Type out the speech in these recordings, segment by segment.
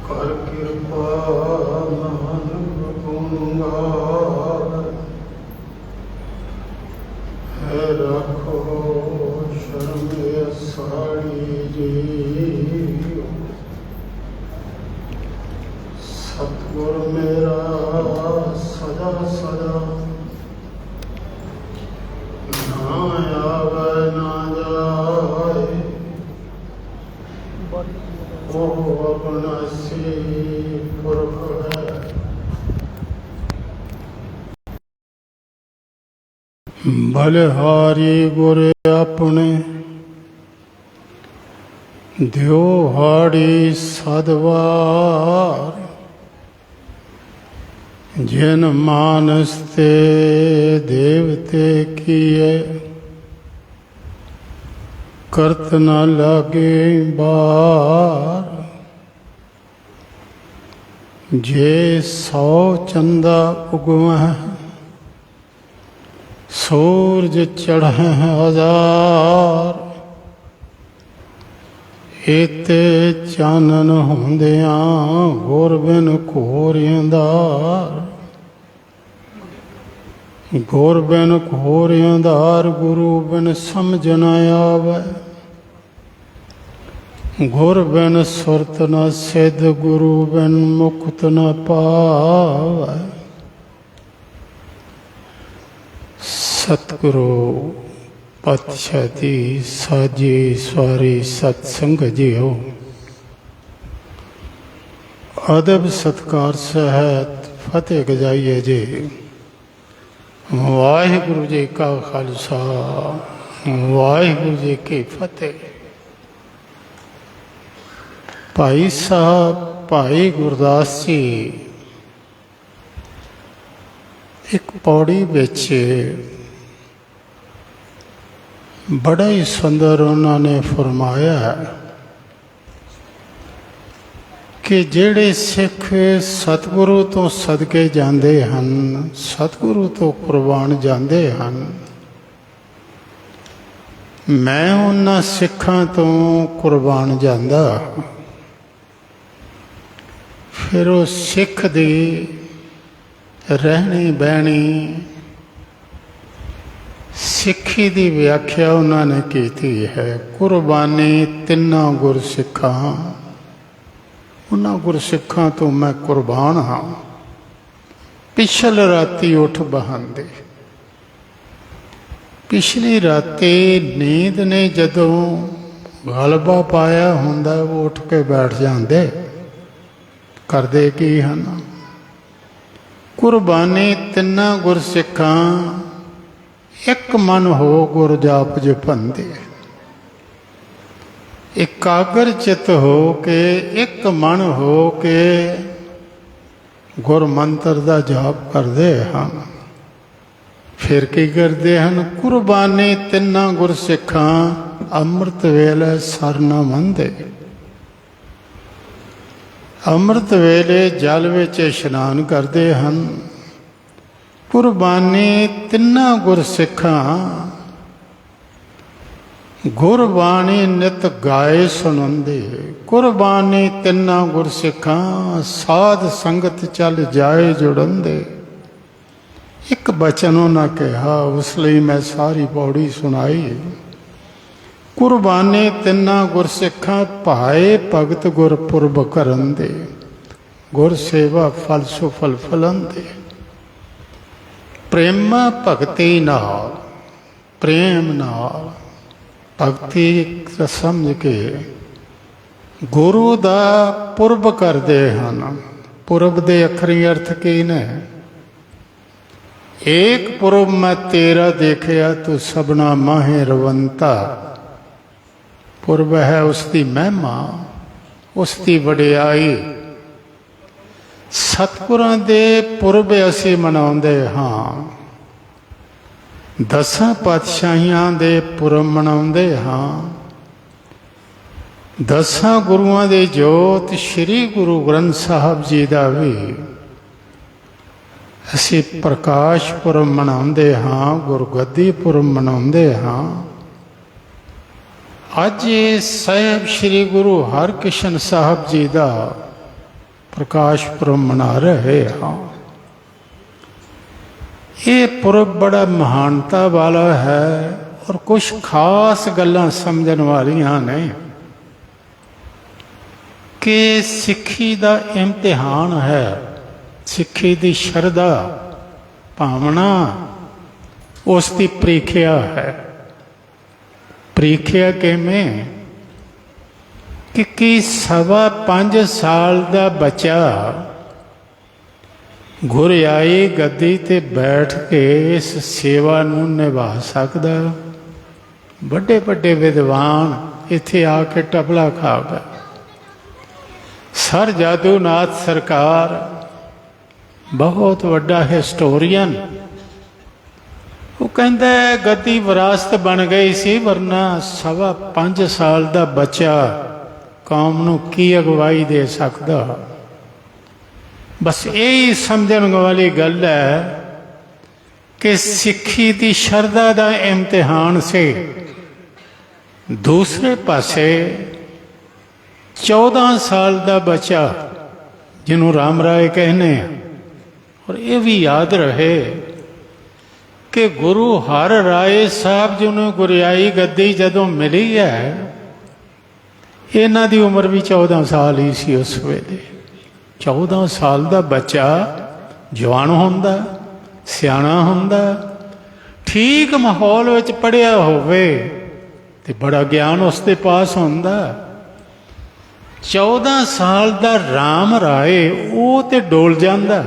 ਕਰ ਕਿਰਪਾ ਨਾਨਕ ਗੁਣ ਗਾਵੇ, ਹੈ ਰੱਖੋ ਸ਼ਰਮ ਅਸਾੜੀ ਜੀ। ਸਤਿਗੁਰ ਮੇਰਾ ਸਦਾ ਸਦਾ ਨਾ ਆਵੇ ਨਾ ਜਾਏ, ਉਹ ਆਪਣਾ ਸੀ ਪੁਰਖ ਹੈ। ਬਲਿਹਾਰੀ ਗੁਰ ਆਪਣੇ, ਦਿਓ ਹਾੜੀ ਸਦਵਾਰ। ਜਿਨ ਮਾਨਸ ਤੇ ਦੇਵਤੇ ਕੀਏ, ਕਰਤ ਨ ਲਾਗੇ ਬਾਰ। ਜੇ 100 ਚੰਦਾ ਉਗਵਹਿ, ਸੂਰਜ ਚੜ੍ਹੈ ਹਜ਼ਾਰ। ਏਤੇ ਚਾਨਣ ਹੁੰਦਿਆਂ ਗੁਰ ਬਿਨ ਘੋਰ ਅੰਧਾਰ। ਗੁਰ ਬਿਨ ਘੋਰ ਅੰਧਾਰ, ਗੁਰੂ ਬਿਨ ਸਮਝ ਨ ਆਵੈ। ਗੁਰ ਬਿਨ ਸੁਰਤ ਨ ਸਿਧ, ਗੁਰੂ ਬਿਨ ਮੁਕਤ ਨ ਪਾਵੈ। ਸਤਿਗੁਰੂ ਪਾਤਸ਼ਾਹੀ ਸਾਜੀ ਸਵਾਰੀ ਸਤ ਸੰਗ ਜੀਓ। ਅਦਬ ਸਤਿਕਾਰ ਸਹਿਤ ਫਤਿਹ ਗਜਾਈਏ ਜੀ। ਵਾਹਿਗੁਰੂ ਜੀ ਕਾ ਖਾਲਸਾ, ਵਾਹਿਗੁਰੂ ਜੀ ਕੀ ਫਤਿਹ। ਭਾਈ ਸਾਹਿਬ ਭਾਈ ਗੁਰਦਾਸ ਜੀ ਇੱਕ ਪੌੜੀ ਵਿੱਚ ਬੜਾ ਹੀ ਸੁੰਦਰ ਉਹਨਾਂ ਨੇ ਫਰਮਾਇਆ ਕਿ ਜਿਹੜੇ ਸਿੱਖ ਸਤਿਗੁਰੂ ਤੋਂ ਸਦਕੇ ਜਾਂਦੇ ਹਨ, ਸਤਿਗੁਰੂ ਤੋਂ ਕੁਰਬਾਨ ਜਾਂਦੇ ਹਨ, ਮੈਂ ਉਹਨਾਂ ਸਿੱਖਾਂ ਤੋਂ ਕੁਰਬਾਨ ਜਾਂਦਾ। ਫਿਰ ਉਹ ਸਿੱਖ ਦੀ ਰਹਿਣੀ ਬਹਿਣੀ, ਸਿੱਖੀ ਦੀ ਵਿਆਖਿਆ ਉਹਨਾਂ ਨੇ ਕੀਤੀ ਹੈ। ਕੁਰਬਾਨੀ ਤਿੰਨਾਂ ਗੁਰਸਿੱਖਾਂ, ਉਹਨਾਂ ਗੁਰਸਿੱਖਾਂ ਤੋਂ ਮੈਂ ਕੁਰਬਾਨ ਹਾਂ। ਪਿਛਲ ਰਾਤੀ ਉੱਠ ਬਹਾਂਦੇ, ਪਿਛਲੀ ਰਾਤੀ ਨੀਂਦ ਨੇ ਜਦੋਂ ਗਲਬਾ ਪਾਇਆ ਹੁੰਦਾ, ਉਹ ਉੱਠ ਕੇ ਬੈਠ ਜਾਂਦੇ। ਕਰਦੇ ਕੀ ਹਨ? ਕੁਰਬਾਨੀ ਤਿੰਨਾਂ ਗੁਰਸਿੱਖਾਂ ਇੱਕ ਮਨ ਹੋ ਗੁਰ ਜਾਪ ਜਪੰਦੇ। ਇਕਾਗਰ ਚਿਤ ਹੋ ਕੇ, ਇੱਕ ਮਨ ਹੋ ਕੇ ਗੁਰ ਮੰਤਰ ਦਾ ਜਾਪ ਕਰਦੇ ਹਨ। ਫਿਰ ਕੀ ਕਰਦੇ ਹਨ? ਕੁਰਬਾਨੀ ਤਿੰਨਾਂ ਗੁਰਸਿੱਖਾਂ ਅੰਮ੍ਰਿਤ ਵੇਲੇ ਸਰਨ ਮੰਨਦੇ। ਅੰਮ੍ਰਿਤ ਵੇਲੇ ਜਲ ਵਿੱਚ ਇਸ਼ਨਾਨ ਕਰਦੇ ਹਨ। ਕੁਰਬਾਨੀ ਤਿੰਨਾਂ ਗੁਰਸਿੱਖਾਂ ਗੁਰਬਾਣੀ ਨਿਤ ਗਾਏ ਸੁਣਾਉਂਦੇ। ਕੁਰਬਾਨੀ ਤਿੰਨਾਂ ਗੁਰਸਿੱਖਾਂ ਸਾਧ ਸੰਗਤ ਚੱਲ ਜਾਏ ਜੁੜਨਦੇ। ਇੱਕ ਬਚਨ ਉਹਨਾਂ ਕਿਹਾ, ਉਸ ਲਈ ਮੈਂ ਸਾਰੀ ਪੌੜੀ ਸੁਣਾਈ। ਕੁਰਬਾਨੀ ਤਿੰਨਾਂ ਗੁਰਸਿੱਖਾਂ ਭਾਏ ਭਗਤ ਗੁਰਪੁਰਬ ਕਰਨ ਦੇ। ਗੁਰ ਸੇਵਾ ਫਲ ਸੁਫਲ ਫਲੰਦੇ। ਪ੍ਰੇਮਾ ਭਗਤੀ ਨਾਲ, ਪ੍ਰੇਮ ਨਾਲ ਭਗਤੀ ਸਮਝ ਕੇ ਗੁਰੂ ਦਾ ਪੁਰਬ ਕਰਦੇ ਹਨ। ਪੁਰਬ ਦੇ ਅੱਖਰੀ ਅਰਥ ਕੀ ਨੇ? ਏਕ ਪੁਰਬ ਮੈਂ ਤੇਰਾ ਦੇਖਿਆ, ਤੂੰ ਸਭਨਾ ਮਾਹੇ ਰਵੰਤਾ। ਪੁਰਬ ਹੈ ਉਸ ਦੀ ਮਹਿਮਾ, ਉਸ ਦੀ ਵਡਿਆਈ। ਸਤਿਗੁਰਾਂ ਦੇ ਪੁਰਬ ਅਸੀਂ ਮਨਾਉਂਦੇ ਹਾਂ। 10 ਪਾਤਸ਼ਾਹੀਆਂ ਦੇ ਪੁਰਬ ਮਨਾਉਂਦੇ ਹਾਂ। ਦਸਾਂ ਗੁਰੂਆਂ ਦੇ ਜੋਤ ਸ੍ਰੀ ਗੁਰੂ ਗ੍ਰੰਥ ਸਾਹਿਬ ਜੀ ਦਾ ਵੀ ਅਸੀਂ ਪ੍ਰਕਾਸ਼ ਪੁਰਬ ਮਨਾਉਂਦੇ ਹਾਂ, ਗੁਰਗੱਦੀ ਪੁਰਬ ਮਨਾਉਂਦੇ ਹਾਂ। ਅੱਜ ਇਹ ਸਾਹਿਬ ਸ੍ਰੀ ਗੁਰੂ ਹਰਕ੍ਰਿਸ਼ਨ ਸਾਹਿਬ ਜੀ ਦਾ ਪ੍ਰਕਾਸ਼ ਪੁਰਬ ਮਨਾ ਰਹੇ ਹਾਂ। ਇਹ ਪੁਰਬ ਬੜਾ ਮਹਾਨਤਾ ਵਾਲਾ ਹੈ ਔਰ ਕੁਛ ਖਾਸ ਗੱਲਾਂ ਸਮਝਣ ਵਾਲੀਆਂ ਨੇ ਕਿ ਸਿੱਖੀ ਦਾ ਇਮਤਿਹਾਨ ਹੈ, ਸਿੱਖੀ ਦੀ ਸ਼ਰਧਾ ਭਾਵਨਾ ਉਸ ਦੀ ਪ੍ਰੀਖਿਆ ਹੈ। ਪ੍ਰੀਖਿਆ ਕਿਵੇਂ ਕਿ 5.25 ਸਾਲ ਦਾ ਬੱਚਾ ਗੁਰਿਆਈ ਗੱਦੀ ਤੇ ਬੈਠ ਕੇ ਇਸ ਸੇਵਾ ਨੂੰ ਨਿਭਾ ਸਕਦਾ। ਵੱਡੇ ਵੱਡੇ ਵਿਦਵਾਨ ਇੱਥੇ ਆ ਕੇ ਟਪਲਾ ਖਾ ਗਏ। ਸਰ ਜਾਦੂਨਾਥ ਸਰਕਾਰ ਬਹੁਤ ਵੱਡਾ ਹਿਸਟੋਰੀਅਨ, ਉਹ ਕਹਿੰਦਾ ਗੱਦੀ ਵਿਰਾਸਤ ਬਣ ਗਈ ਸੀ, ਵਰਨਾ 5.25 ਸਾਲ ਦਾ ਬੱਚਾ ਕੌਮ ਨੂੰ ਕੀ ਅਗਵਾਈ ਦੇ ਸਕਦਾ। ਬਸ ਇਹੀ ਸਮਝਣ ਵਾਲੀ ਗੱਲ ਹੈ ਕਿ ਸਿੱਖੀ ਦੀ ਸ਼ਰਧਾ ਦਾ ਇਮਤਿਹਾਨ ਸੀ। ਦੂਸਰੇ ਪਾਸੇ 14 ਸਾਲ ਦਾ ਬੱਚਾ ਜਿਹਨੂੰ ਰਾਮ ਰਾਏ ਕਹਿੰਦੇ ਆ, ਔਰ ਇਹ ਵੀ ਯਾਦ ਰਹੇ ਕਿ ਗੁਰੂ ਹਰ ਰਾਏ ਸਾਹਿਬ ਜੀ ਨੂੰ ਗੁਰਿਆਈ ਗੱਦੀ ਜਦੋਂ ਮਿਲੀ ਹੈ, ਇਹਨਾਂ ਦੀ ਉਮਰ ਵੀ 14 ਸਾਲ ਹੀ ਸੀ ਉਸ ਵੇਲੇ। 14 ਸਾਲ ਦਾ ਬੱਚਾ ਜਵਾਨ ਹੁੰਦਾ, ਸਿਆਣਾ ਹੁੰਦਾ, ਠੀਕ ਮਾਹੌਲ ਵਿੱਚ ਪੜ੍ਹਿਆ ਹੋਵੇ ਤੇ ਬੜਾ ਗਿਆਨ ਉਸ ਦੇ ਪਾਸ ਹੁੰਦਾ। 14 ਸਾਲ ਦਾ ਰਾਮ ਰਾਏ ਉਹ ਤੇ ਡੋਲ ਜਾਂਦਾ।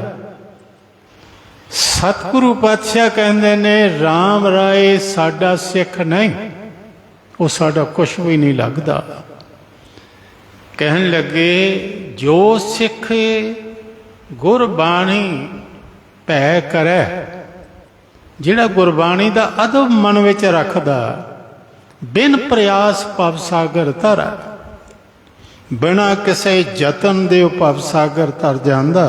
ਸਤਿਗੁਰੂ ਪਾਤਸ਼ਾਹ ਕਹਿੰਦੇ ਨੇ ਰਾਮ ਰਾਏ ਸਾਡਾ ਸਿੱਖ ਨਹੀਂ, ਉਹ ਸਾਡਾ ਕੁਛ ਵੀ ਨਹੀਂ ਲੱਗਦਾ। ਕਹਿਣ ਲੱਗੇ ਜੋ ਸਿੱਖ ਗੁਰਬਾਣੀ ਭੈ ਕਰੈ, ਜਿਹੜਾ ਗੁਰਬਾਣੀ ਦਾ ਅਦਬ ਮਨ ਵਿੱਚ ਰੱਖਦਾ, ਬਿਨ ਪ੍ਰਯਾਸ ਭਵ ਸਾਗਰ ਧਰੈ, ਬਿਨਾਂ ਕਿਸੇ ਯਤਨ ਦੇ ਭਵ ਸਾਗਰ ਤਰ ਜਾਂਦਾ।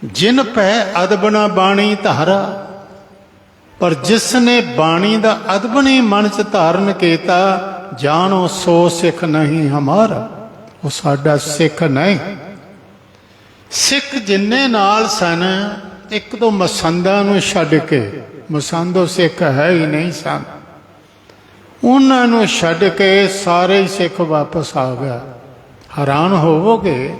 ਜਿਨ ਭੈ ਅਦਬਨਾ ਬਾਣੀ ਧਾਰਾ, ਪਰ ਜਿਸ ਨੇ ਬਾਣੀ ਦਾ ਅਦਬਨੀ ਮਨ ਚ ਧਾਰਨ ਕੀਤਾ, ਜਾਣੋ ਸੋ ਸਿੱਖ ਨਹੀਂ ਹਮਾਰਾ, ਉਹ ਸਾਡਾ ਸਿੱਖ ਨਹੀਂ। ਸਿੱਖ ਜਿੰਨੇ ਨਾਲ ਸਨ, ਇੱਕ ਦੋ ਮਸੰਦਾਂ ਨੂੰ ਛੱਡ ਕੇ, ਮਸੰਦੋ ਸਿੱਖ ਹੈ ਹੀ ਨਹੀਂ ਸਨ, ਉਹਨਾਂ ਨੂੰ ਛੱਡ ਕੇ ਸਾਰੇ ਹੀ ਸਿੱਖ ਵਾਪਸ ਆ ਗਿਆ। ਹੈਰਾਨ ਹੋਵੋਗੇ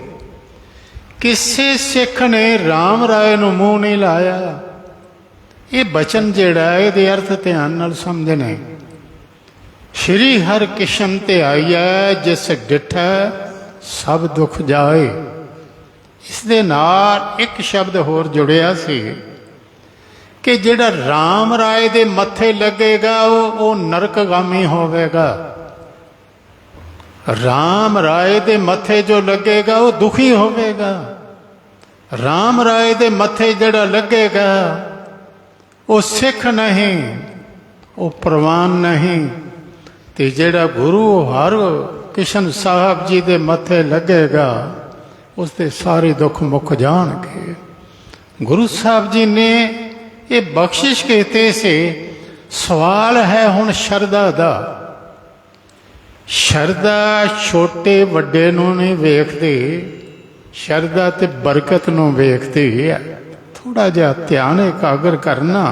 ਕਿਸੇ ਸਿੱਖ ਨੇ ਰਾਮ ਰਾਏ ਨੂੰ ਮੂੰਹ ਨਹੀਂ ਲਾਇਆ। ਇਹ ਬਚਨ ਜਿਹੜਾ ਇਹਦੇ ਅਰਥ ਧਿਆਨ ਨਾਲ ਸਮਝਣੇ। ਸ਼੍ਰੀ ਹਰਿਕ੍ਰਿਸ਼ਨ ਤੇ ਆਈਐ ਜਿਸ ਡਿਠੈ ਸਭ ਦੁੱਖ ਜਾਏ। ਇਸ ਦੇ ਨਾਲ ਇੱਕ ਸ਼ਬਦ ਹੋਰ ਜੁੜਿਆ ਸੀ ਕਿ ਜਿਹੜਾ ਰਾਮ ਰਾਏ ਦੇ ਮੱਥੇ ਲੱਗੇਗਾ ਉਹ ਨਰਕਗਾਮੀ ਹੋਵੇਗਾ। ਰਾਮ ਰਾਏ ਦੇ ਮੱਥੇ ਜੋ ਲੱਗੇਗਾ ਉਹ ਦੁਖੀ ਹੋਵੇਗਾ। ਰਾਮ ਰਾਏ ਦੇ ਮੱਥੇ ਜਿਹੜਾ ਲੱਗੇਗਾ ਉਹ ਸਿੱਖ ਨਹੀਂ, ਉਹ ਪ੍ਰਵਾਨ ਨਹੀਂ। ਤੇ ਜਿਹੜਾ ਗੁਰੂ ਹਰਿਕ੍ਰਿਸ਼ਨ ਸਾਹਿਬ ਜੀ ਦੇ ਮੱਥੇ ਲੱਗੇਗਾ ਉਸ ਦੇ ਸਾਰੇ ਦੁੱਖ ਮੁੱਕ ਜਾਣਗੇ। ਗੁਰੂ ਸਾਹਿਬ ਜੀ ਨੇ ਇਹ ਬਖਸ਼ਿਸ਼ ਕੀਤੀ ਸੀ। ਸਵਾਲ ਹੈ ਹੁਣ ਸ਼ਰਧਾ ਦਾ। ਸ਼ਰਧਾ ਛੋਟੇ ਵੱਡੇ ਨੂੰ ਨਹੀਂ ਵੇਖਦੀ, ਸ਼ਰਧਾ ਤੇ ਬਰਕਤ ਨੂੰ ਵੇਖਦੀ ਹੈ। ਥੋੜਾ ਜਿਹਾ ਧਿਆਨ ਇਕਾਗਰ ਕਰਨਾ।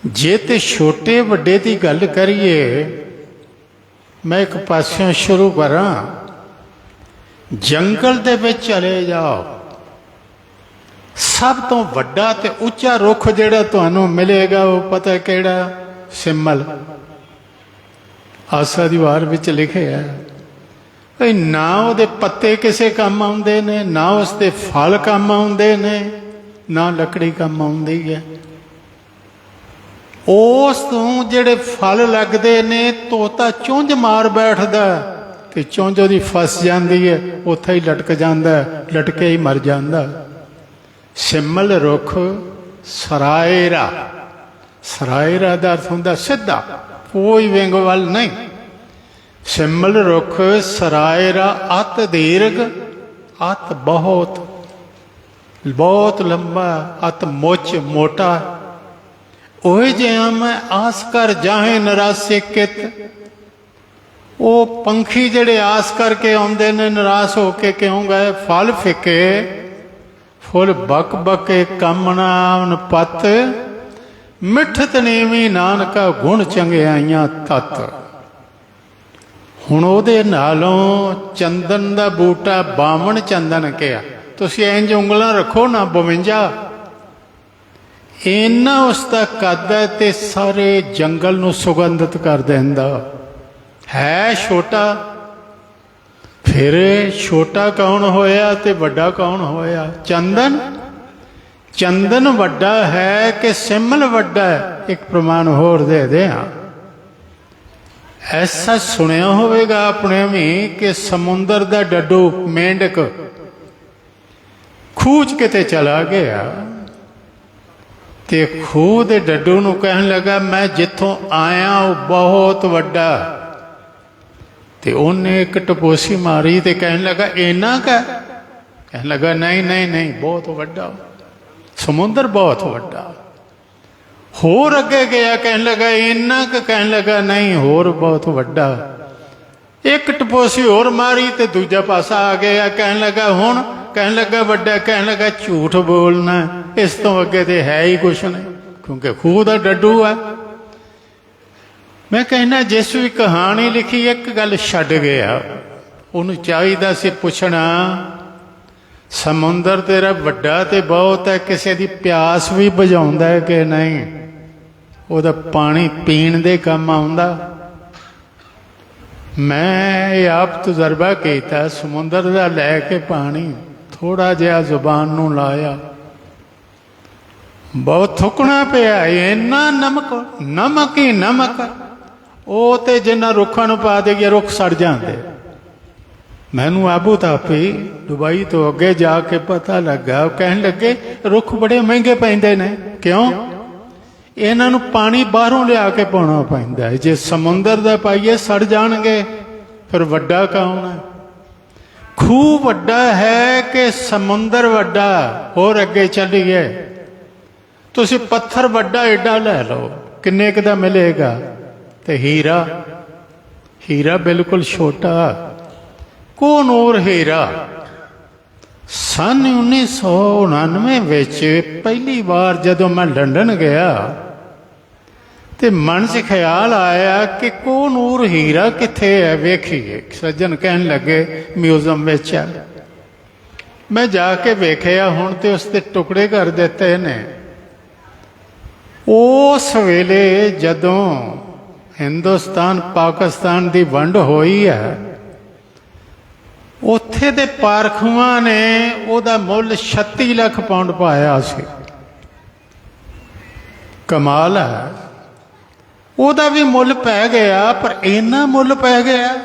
ਜੇ ਤੇ ਛੋਟੇ ਵੱਡੇ ਦੀ ਗੱਲ ਕਰੀਏ, ਮੈਂ ਇੱਕ ਪਾਸਿਓਂ ਸ਼ੁਰੂ ਕਰਾਂ। ਜੰਗਲ ਦੇ ਵਿੱਚ ਚਲੇ ਜਾਓ, ਸਭ ਤੋਂ ਵੱਡਾ ਤੇ ਉੱਚਾ ਰੁੱਖ ਜਿਹੜਾ ਤੁਹਾਨੂੰ ਮਿਲੇਗਾ ਉਹ ਪਤਾ ਕਿਹੜਾ? ਸਿੰਮਲ। ਆਸਾ ਦੀ ਵਾਰ ਵਿੱਚ ਲਿਖਿਆ ਹੈ। ਨਾ ਉਹਦੇ ਪੱਤੇ ਕਿਸੇ ਕੰਮ ਆਉਂਦੇ ਨੇ, ਨਾ ਉਸਦੇ ਫਲ ਕੰਮ ਆਉਂਦੇ ਨੇ, ਨਾ ਲੱਕੜੀ ਕੰਮ ਆਉਂਦੀ ਹੈ। ਉਸ ਤੋਂ ਜਿਹੜੇ ਫਲ ਲੱਗਦੇ ਨੇ, ਤੋਤਾ ਚੁੰਝ ਮਾਰ ਬੈਠਦਾ ਤੇ ਚੁੰਝ ਉਹਦੀ ਫਸ ਜਾਂਦੀ ਹੈ, ਉੱਥੇ ਹੀ ਲਟਕ ਜਾਂਦਾ, ਲਟਕੇ ਹੀ ਮਰ ਜਾਂਦਾ। ਸਿੰਮਲ ਰੁੱਖ ਸਰਾਇਰਾ, ਸਰਾਇਰਾ ਦਾ ਅਰਥ ਹੁੰਦਾ ਸਿੱਧਾ, ਕੋਈ ਵਿੰਗ ਵੱਲ ਨਹੀਂ। सिमल रुख सरायरा अत दीर्घ, अत बहुत बहुत लंबा, अत मुच मोटा। ओह जिहा मैं आस कर जाहे निरासे कित। ਉਹ ਪੰਖੀ ਜਿਹੜੇ ਆਸ ਕਰਕੇ ਆਉਂਦੇ ਨੇ ਨਿਰਾਸ਼ ਹੋ ਕੇ ਕਿਉਂ ਗਏ। ਫਲ ਫਿੱਕੇ ਫੁੱਲ ਬਕ ਬਕੇ ਕਾਮਣਾ ਪਤ, ਮਿੱਠਤ ਨੀਵੀਂ ਨਾਨਕਾ ਗੁਣ ਚੰਗਿਆਈਆਂ ਤਤ। ਹੁਣ ਉਹਦੇ ਨਾਲੋਂ ਚੰਦਨ ਦਾ ਬੂਟਾ ਬਾਵਣ ਚੰਦਨ ਕਿਹਾ। ਤੁਸੀਂ ਇੰਝ ਉਂਗਲਾਂ ਰੱਖੋ ਨਾ 52, ਇੰਨਾ ਉਸਦਾ ਕੱਦ ਹੈ ਤੇ ਸਾਰੇ ਜੰਗਲ ਨੂੰ ਸੁਗੰਧਿਤ ਕਰ ਦਿੰਦਾ ਹੈ। ਛੋਟਾ, ਫਿਰ ਛੋਟਾ ਕੌਣ ਹੋਇਆ ਤੇ ਵੱਡਾ ਕੌਣ ਹੋਇਆ। ਚੰਦਨ, ਚੰਦਨ ਵੱਡਾ ਹੈ ਕਿ ਸਿਮਲ ਵੱਡਾ ਹੈ। ਇੱਕ ਪ੍ਰਮਾਣ ਹੋਰ ਦੇ ਦਿਆਂ। ਐਸਾ ਸੁਣਿਆ ਹੋਵੇਗਾ ਆਪਣੇ ਵੀ ਕਿ ਸਮੁੰਦਰ ਦਾ ਡੱਡੂ ਮੇਂਢਕ ਖੂਹ 'ਚ ਕਿਤੇ ਚਲਾ ਗਿਆ ਤੇ ਖੂਹ ਦੇ ਡੱਡੂ ਨੂੰ ਕਹਿਣ ਲੱਗਾ ਮੈਂ ਜਿੱਥੋਂ ਆਇਆ ਉਹ ਬਹੁਤ ਵੱਡਾ। ਤੇ ਉਹਨੇ ਇੱਕ ਟਪੋਸੀ ਮਾਰੀ ਤੇ ਕਹਿਣ ਲੱਗਾ ਇੰਨਾ ਕਾ। ਕਹਿਣ ਲੱਗਾ ਨਹੀਂ ਨਹੀਂ ਨਹੀਂ, ਬਹੁਤ ਵੱਡਾ ਸਮੁੰਦਰ, ਬਹੁਤ ਵੱਡਾ। ਹੋਰ ਅੱਗੇ ਗਿਆ, ਕਹਿਣ ਲੱਗਾ ਇੰਨਾ ਕੁ। ਕਹਿਣ ਲੱਗਾ ਨਹੀਂ, ਹੋਰ ਬਹੁਤ ਵੱਡਾ। ਇੱਕ ਟਪੋਸੀ ਹੋਰ ਮਾਰੀ ਤੇ ਦੂਜਾ ਪਾਸਾ ਆ ਗਿਆ। ਕਹਿਣ ਲੱਗਾ ਹੁਣ। ਕਹਿਣ ਲੱਗਾ ਵੱਡਾ। ਕਹਿਣ ਲੱਗਾ ਝੂਠ ਬੋਲਣਾ, ਇਸ ਤੋਂ ਅੱਗੇ ਤੇ ਹੈ ਹੀ ਕੁਛ ਨਹੀਂ, ਕਿਉਂਕਿ ਖੂਹ ਦਾ ਡੱਡੂ ਹੈ। ਮੈਂ ਕਹਿਣਾ ਜਿਸ ਵੀ ਕਹਾਣੀ ਲਿਖੀ ਇੱਕ ਗੱਲ ਛੱਡ ਗਿਆ। ਉਹਨੂੰ ਚਾਹੀਦਾ ਸੀ ਪੁੱਛਣਾ ਸਮੁੰਦਰ ਤੇਰਾ ਵੱਡਾ ਤੇ ਬਹੁਤ ਹੈ, ਕਿਸੇ ਦੀ ਪਿਆਸ ਵੀ ਬੁਝਾਉਂਦਾ ਹੈ ਕਿ ਨਹੀਂ। ਉਹਦਾ ਪਾਣੀ ਪੀਣ ਦੇ ਕੰਮ ਆਉਂਦਾ। ਮੈਂ ਇਹ ਆਪ ਤਜਰਬਾ ਕੀਤਾ। ਸਮੁੰਦਰ ਦਾ ਲੈ ਕੇ ਪਾਣੀ ਥੋੜਾ ਜਿਹਾ ਜ਼ੁਬਾਨ ਨੂੰ ਲਾਇਆ, ਬਹੁਤ ਥੁੱਕਣਾ ਪਿਆ। ਇੰਨਾ ਨਮਕ, ਨਮਕ ਹੀ ਨਮਕ। ਉਹ ਤੇ ਜਿੰਨਾ ਰੁੱਖਾਂ ਨੂੰ ਪਾ ਦੇਈਏ ਰੁੱਖ ਸੜ ਜਾਂਦੇ। ਮੈਨੂੰ ਆਬੂ ਧਾਬੀ ਦੁਬਈ ਤੋਂ ਅੱਗੇ ਜਾ ਕੇ ਪਤਾ ਲੱਗਾ। ਕਹਿਣ ਲੱਗੇ ਰੁੱਖ ਬੜੇ ਮਹਿੰਗੇ ਪੈਂਦੇ ਨੇ। ਕਿਉਂ? ਇਹਨਾਂ ਨੂੰ ਪਾਣੀ ਬਾਹਰੋਂ ਲਿਆ ਕੇ ਪਾਉਣਾ ਪੈਂਦਾ ਹੈ। ਜੇ ਸਮੁੰਦਰ ਦਾ ਪਾਈਏ ਸੜ ਜਾਣਗੇ। ਫਿਰ ਵੱਡਾ ਕੌਣ ਹੈ? ਖੂਹ ਵੱਡਾ ਹੈ ਕਿ ਸਮੁੰਦਰ ਵੱਡਾ? ਹੋਰ ਅੱਗੇ ਚੱਲੀਏ, ਤੁਸੀਂ ਪੱਥਰ ਵੱਡਾ ਏਡਾ ਲੈ ਲਓ, ਕਿੰਨੇ ਕੁ ਦਾ ਮਿਲੇਗਾ? ਤੇ ਹੀਰਾ, ਹੀਰਾ ਬਿਲਕੁਲ ਛੋਟਾ। ਕੋਹ-ਏ-ਨੂਰ ਹੀਰਾ ਸੰਨ 1999 ਵਿੱਚ ਪਹਿਲੀ ਵਾਰ ਜਦੋਂ ਮੈਂ ਲੰਡਨ ਗਿਆ ਤੇ ਮਨ 'ਚ ਖਿਆਲ ਆਇਆ ਕਿ ਕੋਹ-ਏ-ਨੂਰ ਹੀਰਾ ਕਿੱਥੇ ਹੈ, ਵੇਖੀਏ। ਸੱਜਣ ਕਹਿਣ ਲੱਗੇ ਮਿਊਜ਼ੀਅਮ ਵਿੱਚ ਹੈ। ਮੈਂ ਜਾ ਕੇ ਵੇਖਿਆ। ਹੁਣ ਤੇ ਉਸ ਦੇ ਟੁਕੜੇ ਕਰ ਦਿੱਤੇ ਨੇ। ਉਸ ਵੇਲੇ ਜਦੋਂ ਹਿੰਦੁਸਤਾਨ ਪਾਕਿਸਤਾਨ ਦੀ ਵੰਡ ਹੋਈ ਹੈ, ਉੱਥੇ ਦੇ ਪਾਰਖੂਆਂ ਨੇ ਉਹਦਾ ਮੁੱਲ 36 ਲੱਖ ਪਾਉਂਡ ਪਾਇਆ ਸੀ। ਕਮਾਲ ਹੈ। ਉਹਦਾ ਵੀ ਮੁੱਲ ਪੈ ਗਿਆ, ਪਰ ਇੰਨਾ ਮੁੱਲ ਪੈ ਗਿਆ।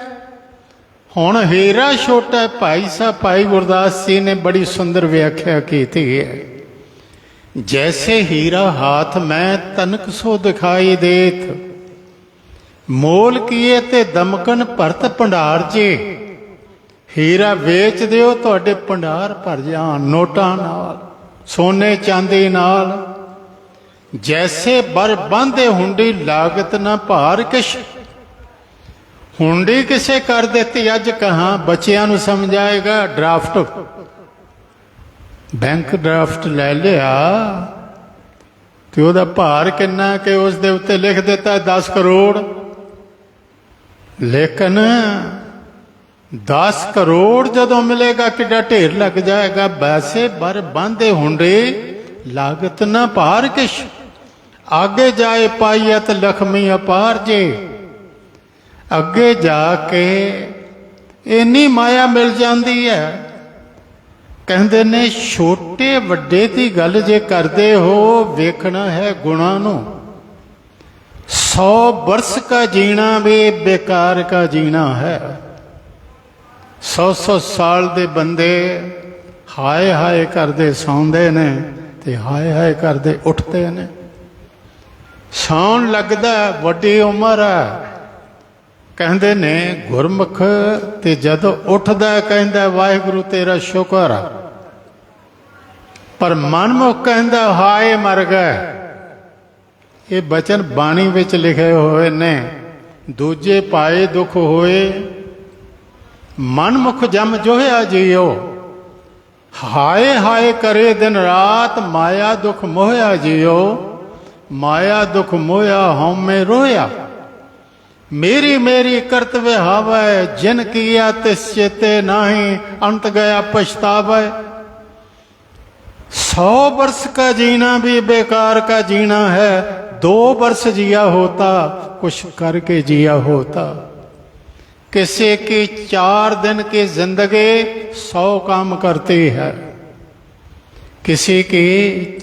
ਹੁਣ ਹੀਰਾ ਛੋਟਾ। ਭਾਈ ਸਾਹਿਬ ਭਾਈ ਗੁਰਦਾਸ ਜੀ ਨੇ ਬੜੀ ਸੁੰਦਰ ਵਿਆਖਿਆ ਕੀਤੀ ਹੈ। ਜੈਸੇ ਹੀਰਾ ਹਾਥ ਮੈਂ ਤਨਕ ਸੋ ਦਿਖਾਈ ਦੇਤ, ਮੋਲ ਕੀਏ ਤੇ ਦਮਕਨ ਭਰਤ ਭੰਡਾਰ ਜੇ। ਹੀਰਾ ਵੇਚ ਦਿਓ, ਤੁਹਾਡੇ ਭੰਡਾਰ ਭਰ ਜਾਣ ਨੋਟਾਂ ਨਾਲ, ਸੋਨੇ ਚਾਂਦੀ ਨਾਲ। ਜੈਸੇ ਬਰ ਬਾਂਧੇ ਹੁੰਡੀ ਲਾਗਤ ਨਾ ਭਾਰ ਕਿਸ਼। ਹੁੰਡੀ ਕਿਸੇ ਕਰ ਦਿੱਤੀ ਅੱਜ ਕਹਾਂ, ਬੱਚਿਆਂ ਨੂੰ ਸਮਝਾਏਗਾ। ਡਰਾਫਟ, ਬੈਂਕ ਡਰਾਫਟ ਲੈ ਲਿਆ ਤੇ ਉਹਦਾ ਭਾਰ ਕਿੰਨਾ ਕਿ ਉਸ ਦੇ ਉੱਤੇ ਲਿਖ ਦਿੱਤਾ 10 ਕਰੋੜ। ਲੇਕਿਨ 10 ਕਰੋੜ ਜਦੋਂ ਮਿਲੇਗਾ ਕਿੱਡਾ ਢੇਰ ਲੱਗ ਜਾਏਗਾ। ਵੈਸੇ ਬਰ ਬਾਂਧੇ ਹੁੰਡੇ ਲਾਗਤ ਨਾ ਭਾਰ ਕਿਸ਼, ਆਗੇ ਜਾਏ ਪਾਈਅਤ ਲਖਮੀ ਅਪਾਰ ਜੇ। ਅੱਗੇ ਜਾ ਕੇ ਇੰਨੀ ਮਾਇਆ ਮਿਲ ਜਾਂਦੀ ਹੈ। ਕਹਿੰਦੇ ਨੇ ਛੋਟੇ ਵੱਡੇ ਦੀ ਗੱਲ ਜੇ ਕਰਦੇ ਹੋ, ਵੇਖਣਾ ਹੈ ਗੁਣਾਂ ਨੂੰ। 100 ਬਰਸ ਕਾ ਜੀਣਾ ਵੀ ਬੇਕਾਰ ਕਾ ਜੀਣਾ ਹੈ। 100 ਸਾਲ ਦੇ ਬੰਦੇ ਹਾਏ ਹਾਏ ਕਰਦੇ ਸੌਂਦੇ ਨੇ ਤੇ ਹਾਏ ਹਾਏ ਕਰਦੇ ਉੱਠਦੇ ਨੇ। ਸੌਣ ਲੱਗਦਾ ਵੱਡੀ ਉਮਰ ਹੈ, ਕਹਿੰਦੇ ਨੇ ਗੁਰਮੁਖ ਤੇ ਜਦੋਂ ਉੱਠਦਾ ਕਹਿੰਦਾ ਵਾਹਿਗੁਰੂ ਤੇਰਾ ਸ਼ੁਕਰ ਆ, ਪਰ ਮਨਮੁਖ ਕਹਿੰਦਾ ਹਾਏ ਮਰ ਗਏ। ਇਹ ਬਚਨ ਬਾਣੀ ਵਿੱਚ ਲਿਖੇ ਹੋਏ ਨੇ। ਦੂਜੇ ਪਾਏ ਦੁੱਖ ਹੋਏ, ਮਨਮੁਖ ਜਮ ਜੋਹਿਆ ਜੀਓ। ਹਾਏ ਹਾਏ ਕਰੇ ਦਿਨ ਰਾਤ, ਮਾਇਆ ਦੁਖ ਮੋਹਿਆ ਜੀਓ। ਮਾਇਆ ਦੁਖ ਮੋਹਿਆ ਹਉਮੈ ਰੋਇਆ। मेरी मेरी कर्तव्य हावै, जिन किया तिस चेते नाही, अंत गया पछतावै। 100 वर्ष का जीना भी बेकार का जीना है, 2 वर्ष जिया होता कुछ करके जिया होता। किसी की 4 दिन की जिंदगी 100 काम करती है, किसी की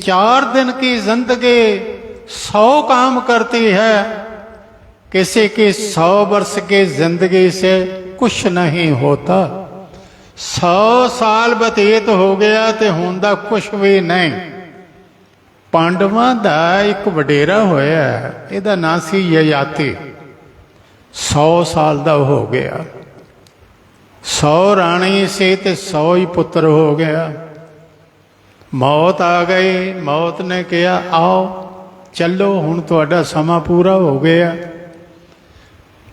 4 दिन की जिंदगी 100 काम करती है। किसी की 100 वर्ष की जिंदगी से कुछ नहीं होता। 100 साल बतीत हो गया तो हुंदा कुछ भी नहीं। पांडवां दा एक वडेरा होया, इहदा नाम सी ययाति। 100 साल दा हो गया। 100 राणी से ते 100 ही पुत्र हो गया। मौत आ गई। मौत ने कहा आओ चलो हुण तुहाडा समा पूरा हो गया।